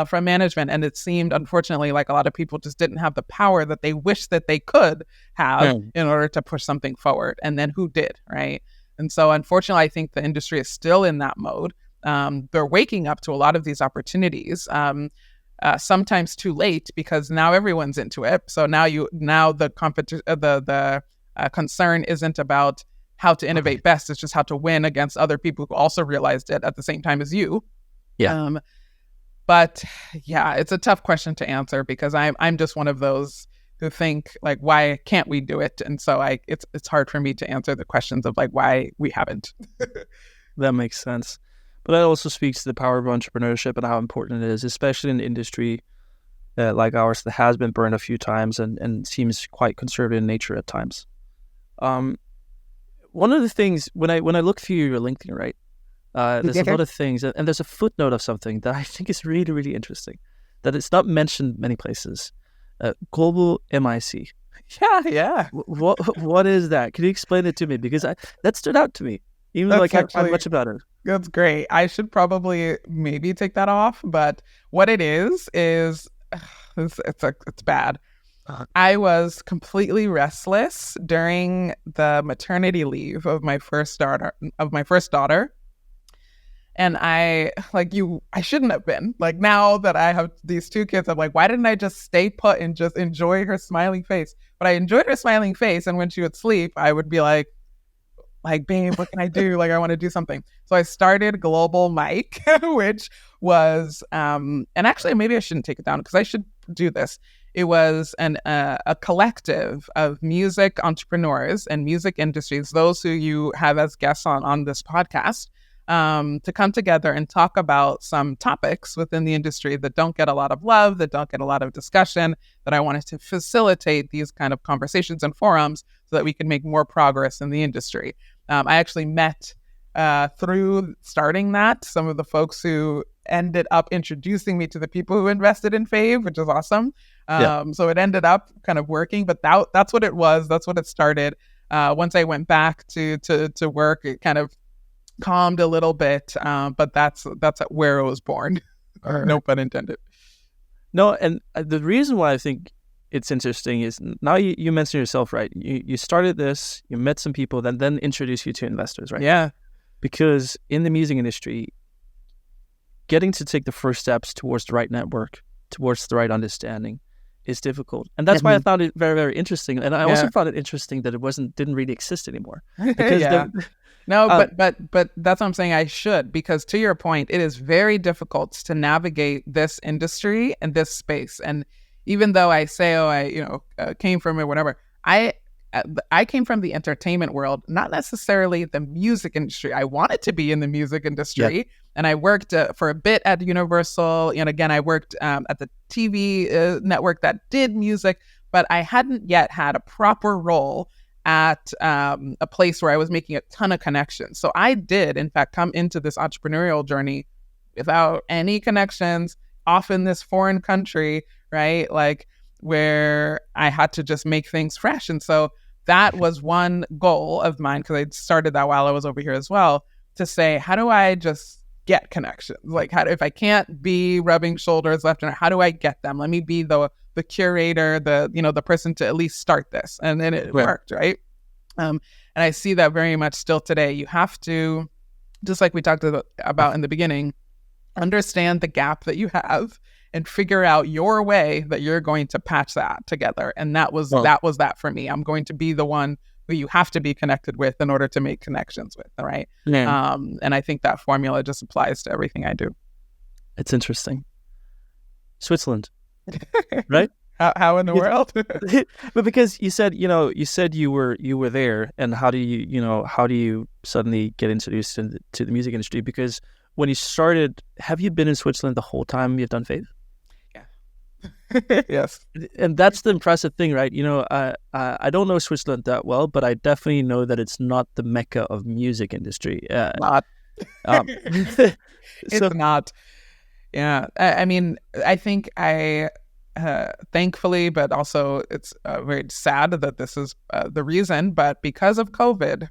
from management. And it seemed, unfortunately, like a lot of people just didn't have the power that they wished that they could have in order to push something forward. And then who did, right? And so, unfortunately, I think the industry is still in that mode. They're waking up to a lot of these opportunities, sometimes too late, because now everyone's into it. So now the concern isn't about how to innovate best; it's just how to win against other people who also realized it at the same time as you. Yeah. But yeah, it's a tough question to answer, because I'm just one of those who think, like, why can't we do it? And so it's hard for me to answer the questions of like why we haven't. That makes sense. But that also speaks to the power of entrepreneurship and how important it is, especially in the industry like ours that has been burned a few times and seems quite conservative in nature at times. One of the things when I look through your LinkedIn, right, there's a lot of things, and there's a footnote of something that I think is really, really interesting, that it's not mentioned many places. Global MIC. Yeah. What is that? Can you explain it to me? Because that stood out to me, even though I can't find much about it. That's great. I should probably maybe take that off, but what it is it's bad. I was completely restless during the maternity leave of my first daughter. And I shouldn't have been. Like, now that I have these two kids, I'm like, why didn't I just stay put and just enjoy her smiling face? But I enjoyed her smiling face. And when she would sleep, I would be like, babe, what can I do? Like, I want to do something. So I started Global Mic, which was, and actually maybe I shouldn't take it down because I should do this. It was a collective of music entrepreneurs and music industries, those who you have as guests on this podcast, to come together and talk about some topics within the industry that don't get a lot of love, that don't get a lot of discussion, that I wanted to facilitate these kind of conversations and forums so that we can make more progress in the industry. I actually met through starting that some of the folks who ended up introducing me to the people who invested in Fave, which is awesome. So it ended up kind of working, but that's what it was. That's what it started. Once I went back to work, it kind of calmed a little bit, but that's where it was born. No pun intended. No, and the reason why I think it's interesting is now you mentioned yourself, right? You started this, you met some people, then introduced you to investors, right? Yeah. Because in the music industry, getting to take the first steps towards the right network, towards the right understanding, is difficult, and that's why I found it very, very interesting. And I also found it interesting that didn't really exist anymore. Because No, but that's what I'm saying. I should, because to your point, it is very difficult to navigate this industry and this space. And even though I say, I came from it, whatever, I came from the entertainment world, not necessarily the music industry. I wanted to be in the music industry, and I worked for a bit at Universal. And again, I worked at the TV network that did music, but I hadn't yet had a proper role at a place where I was making a ton of connections. So I did, in fact, come into this entrepreneurial journey without any connections, off in this foreign country, right? Like, where I had to just make things fresh. And so that was one goal of mine, because I started that while I was over here as well, to say, how do I just get connections? Like, if I can't be rubbing shoulders left and right, how do I get them? Let me be the curator, the person to at least start this. And then it worked, right? And I see that very much still today. You have to, just like we talked about in the beginning, understand the gap that you have and figure out your way that you're going to patch that together. And that was that for me. I'm going to be the one who you have to be connected with in order to make connections with, right? Yeah. And I think that formula just applies to everything I do. It's interesting. Switzerland, right? How in the world? But because you said you were there, and how do you suddenly get introduced to the music industry? Because when you started, have you been in Switzerland the whole time you've done Fave? Yeah. Yes. And that's the impressive thing, right? I don't know Switzerland that well, but I definitely know that it's not the mecca of music industry. Not. It's not. Yeah. I mean, I think thankfully, but also it's very sad that this is the reason, but because of COVID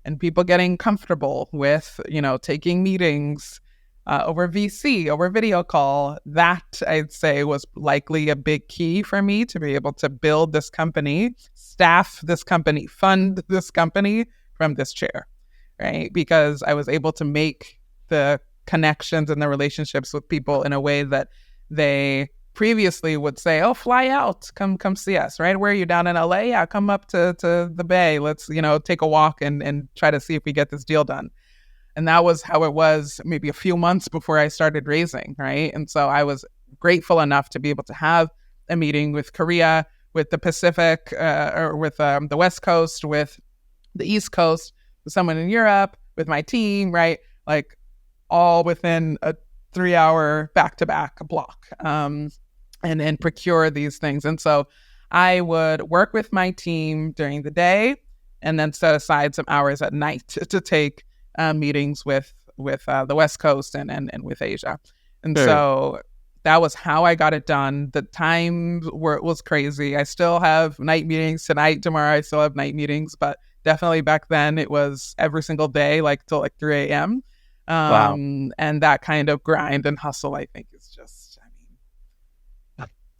and people getting comfortable with, taking meetings over VC, over video call, that I'd say was likely a big key for me to be able to build this company, staff this company, fund this company from this chair, right? Because I was able to make the connections and the relationships with people in a way that they previously would say, oh, fly out, come see us, right? Where are you, down in LA? Yeah, come up to the Bay. Let's, take a walk and try to see if we get this deal done. And that was how it was maybe a few months before I started raising, right? And so I was grateful enough to be able to have a meeting with Korea, with the Pacific, or with the West Coast, with the East Coast, with someone in Europe, with my team, right? Like, all within a 3-hour back-to-back block. And and procure these things. And so I would work with my team during the day and then set aside some hours at night to take meetings with the West Coast and with Asia. And so that was how I got it done. The time was crazy. I still have night meetings tonight, tomorrow. I still have night meetings, but definitely back then it was every single day, like till like 3 a.m. Wow. And that kind of grind and hustle, I think, is just,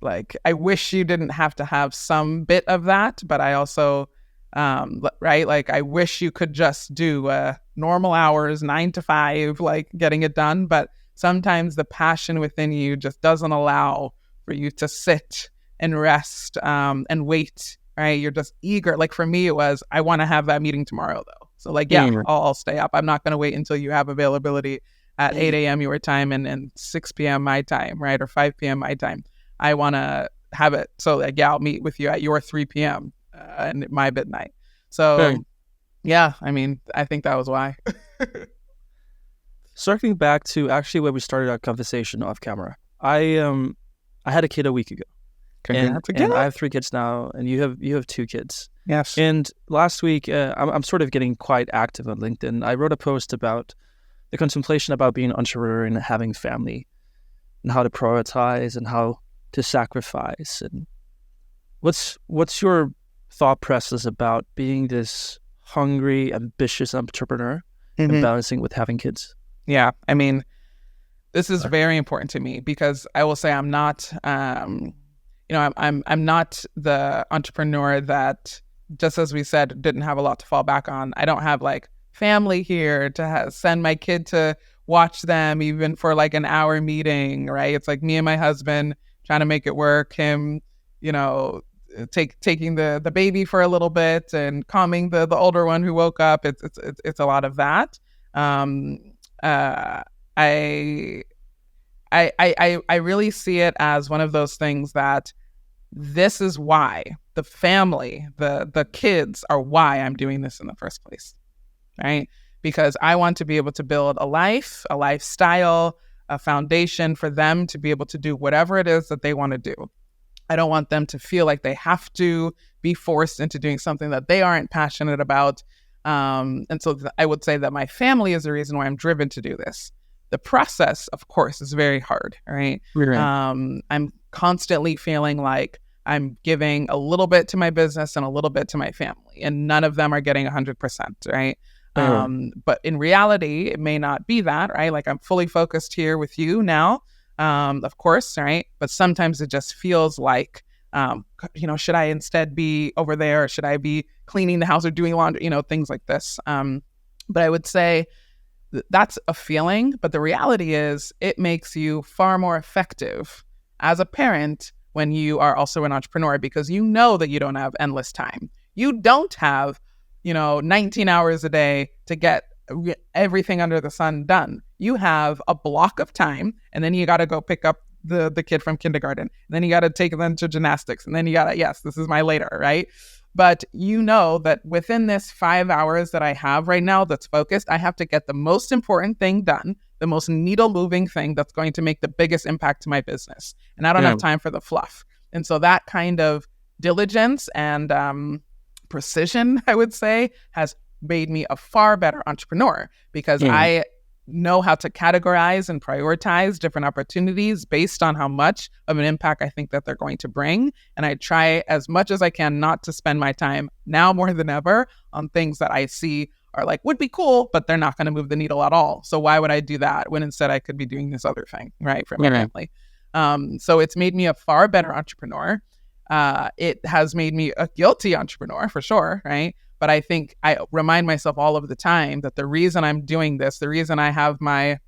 like, I wish you didn't have to have some bit of that, but I also, right, like, I wish you could just do normal hours, 9 to 5, like getting it done. But sometimes the passion within you just doesn't allow for you to sit and rest and wait, right? You're just eager. Like for me, it was, I want to have that meeting tomorrow though. So like, yeah, I'll stay up. I'm not going to wait until you have availability at 8 a.m. your time and 6 p.m. my time, right? Or 5 p.m. my time. I want to have it. So like, yeah, I'll meet with you at your 3 p.m. And my midnight. So yeah, I mean, I think that was why. Circling back to actually where we started our conversation off camera, I had a kid a week ago. And I have 3 kids now, and you have 2 kids. Yes. And last week, I'm sort of getting quite active on LinkedIn. I wrote a post about the contemplation about being an entrepreneur and having family, and how to prioritize and how to sacrifice. And what's your thought process about being this hungry, ambitious entrepreneur and balancing with having kids? Yeah, I mean, this is very important to me because I will say I'm not, I'm not the entrepreneur that, just as we said, didn't have a lot to fall back on. I don't have like family here to send my kid to watch them even for like an hour meeting, right? It's like me and my husband trying to make it work. Him, taking the baby for a little bit and calming the older one who woke up. It's a lot of that. I really see it as one of those things that this is why the family, the kids are why I'm doing this in the first place, right? Because I want to be able to build a life, a lifestyle, a foundation for them to be able to do whatever it is that they want to do. I don't want them to feel like they have to be forced into doing something that they aren't passionate about. And so I would say that my family is the reason why I'm driven to do this. The process, of course, is very hard, right? I'm constantly feeling like I'm giving a little bit to my business and a little bit to my family, and none of them are getting 100%, right? But in reality, it may not be that, right? Like I'm fully focused here with you now, of course, right? But sometimes it just feels like, should I instead be over there? Or should I be cleaning the house or doing laundry? Things like this. But I would say that's a feeling. But the reality is it makes you far more effective as a parent when you are also an entrepreneur, because you know that you don't have endless time. You don't have 19 hours a day to get everything under the sun done. You have a block of time, and then you got to go pick up the kid from kindergarten. And then you got to take them to gymnastics. And then you got to, yes, this is my later, right? But you know that within this 5 hours that I have right now that's focused, I have to get the most important thing done, the most needle moving thing that's going to make the biggest impact to my business. And I don't have time for the fluff. And so that kind of diligence and precision, I would say, has made me a far better entrepreneur, because I know how to categorize and prioritize different opportunities based on how much of an impact I think that they're going to bring. And I try as much as I can not to spend my time now more than ever on things that I see are like, would be cool, but they're not going to move the needle at all. So why would I do that when instead I could be doing this other thing, right, for my family? So it's made me a far better entrepreneur. It has made me a guilty entrepreneur for sure, right? But I think I remind myself all of the time that the reason I'm doing this, the reason I have my,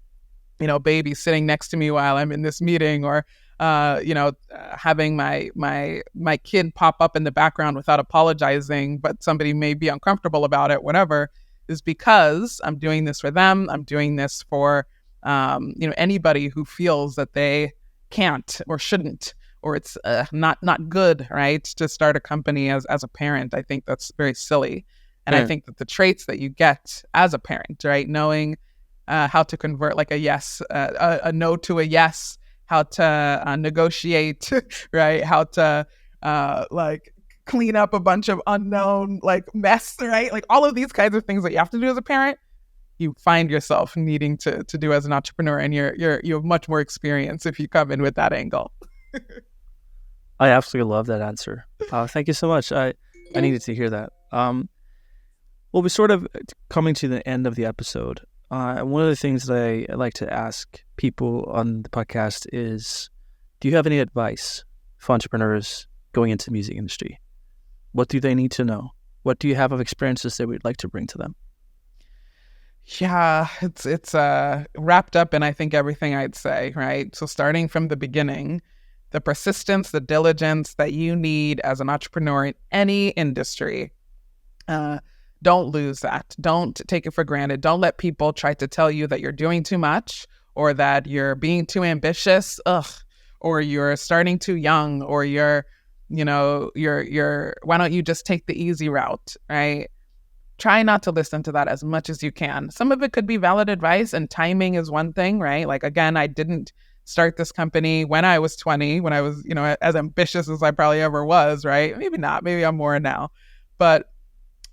baby sitting next to me while I'm in this meeting, or, having my kid pop up in the background without apologizing, but somebody may be uncomfortable about it, whatever, is because I'm doing this for them. I'm doing this for, anybody who feels that they can't or shouldn't, or it's not good, right, to start a company as a parent. I think that's very silly. And I think that the traits that you get as a parent, right, knowing how to convert like a yes, a no to a yes, how to negotiate, right? How to like clean up a bunch of unknown like mess, right? Like all of these kinds of things that you have to do as a parent, you find yourself needing to do as an entrepreneur, and you have much more experience if you come in with that angle. I absolutely love that answer. Thank you so much. I needed to hear that. Well, we're sort of coming to the end of the episode. One of the things that I like to ask people on the podcast is, do you have any advice for entrepreneurs going into the music industry? What do they need to know? What do you have of experiences that we'd like to bring to them? Yeah, it's wrapped up in, I think, everything I'd say, right? So starting from the beginning, the persistence, the diligence that you need as an entrepreneur in any industry, don't lose that. Don't take it for granted. Don't let people try to tell you that you're doing too much, or that you're being too ambitious, or you're starting too young, or you're why don't you just take the easy route, right? Try not to listen to that as much as you can. Some of it could be valid advice, and timing is one thing, right? Like, again, I didn't start this company when I was 20, when I was, as ambitious as I probably ever was, right? Maybe not, maybe I'm more now. But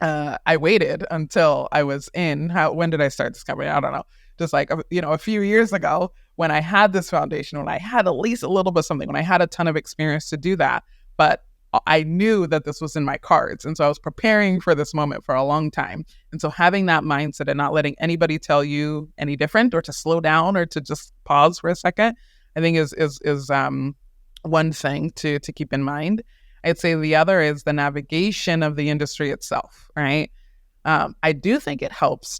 I waited until I was when did I start this company? I don't know. Just like, a few years ago, when I had this foundation, when I had at least a little bit of something, when I had a ton of experience to do that. But I knew that this was in my cards. And so I was preparing for this moment for a long time. And so having that mindset and not letting anybody tell you any different, or to slow down, or to just pause for a second, I think is one thing to keep in mind. I'd say the other is the navigation of the industry itself, right? I do think it helps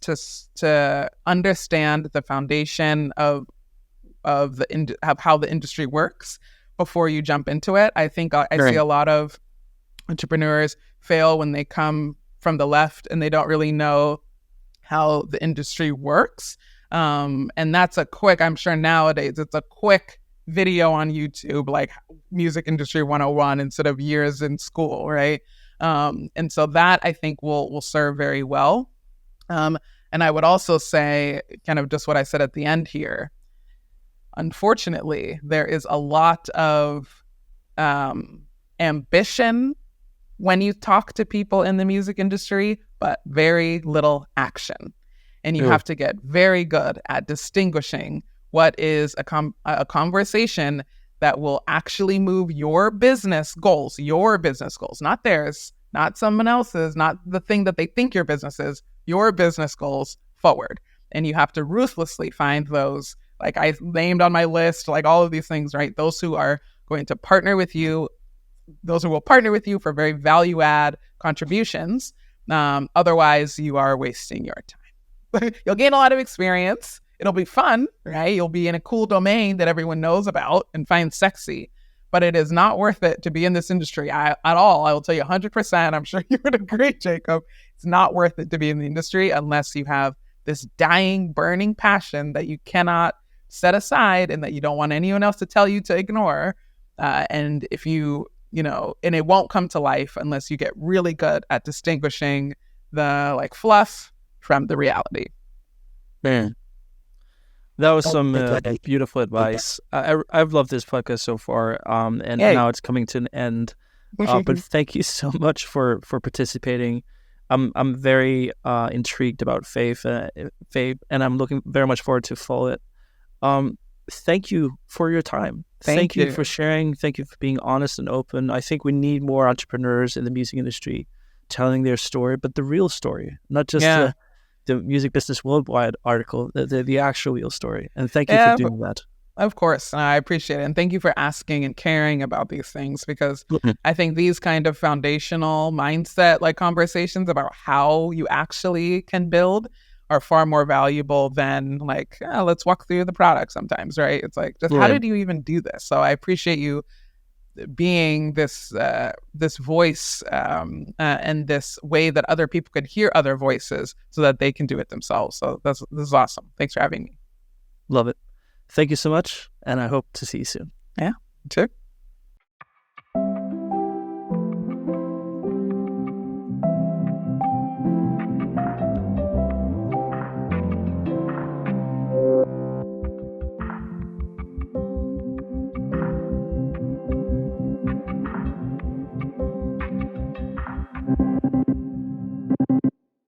to understand the foundation of how the industry works before you jump into it. I think I see a lot of entrepreneurs fail when they come from the left and they don't really know how the industry works. And that's I'm sure nowadays it's a quick video on YouTube, like Music Industry 101, instead of years in school, right? And so that, I think, will serve very well. And I would also say, kind of just what I said at the end here, unfortunately, there is a lot of ambition when you talk to people in the music industry, but very little action. And you have to get very good at distinguishing what is a conversation that will actually move your business goals, not theirs, not someone else's, not the thing that they think your business is, your business goals forward. And you have to ruthlessly find those, like I named on my list, like all of these things, right? Those who are going to partner with you, those who will partner with you for very value add contributions. Otherwise, you are wasting your time. You'll gain a lot of experience. It'll be fun, right? You'll be in a cool domain that everyone knows about and finds sexy, but it is not worth it to be in this industry at all. I will tell you 100%. I'm sure you would agree, Jacob. It's not worth it to be in the industry unless you have this dying, burning passion that you cannot set aside and that you don't want anyone else to tell you to ignore. And if and it won't come to life unless you get really good at distinguishing the like fluff from the reality. Man, that was some beautiful advice. I've loved this podcast so far, and now it's coming to an end. But thank you so much for participating. I'm very intrigued about Fave, and I'm looking very much forward to follow it. Thank you for your time. Thank you for sharing. Thank you for being honest and open. I think we need more entrepreneurs in the music industry telling their story, but the real story, not just the Music Business Worldwide article, the actual real story. And thank you for doing that. Of course. I appreciate it. And thank you for asking and caring about these things, because I think these kind of foundational mindset like conversations about how you actually can build are far more valuable than like, let's walk through the product sometimes, right? It's like, just how did you even do this? So I appreciate you being this voice and this way that other people could hear other voices so that they can do it themselves. So this is awesome. Thanks for having me. Love it. Thank you so much, and I hope to see you soon. Yeah, you too.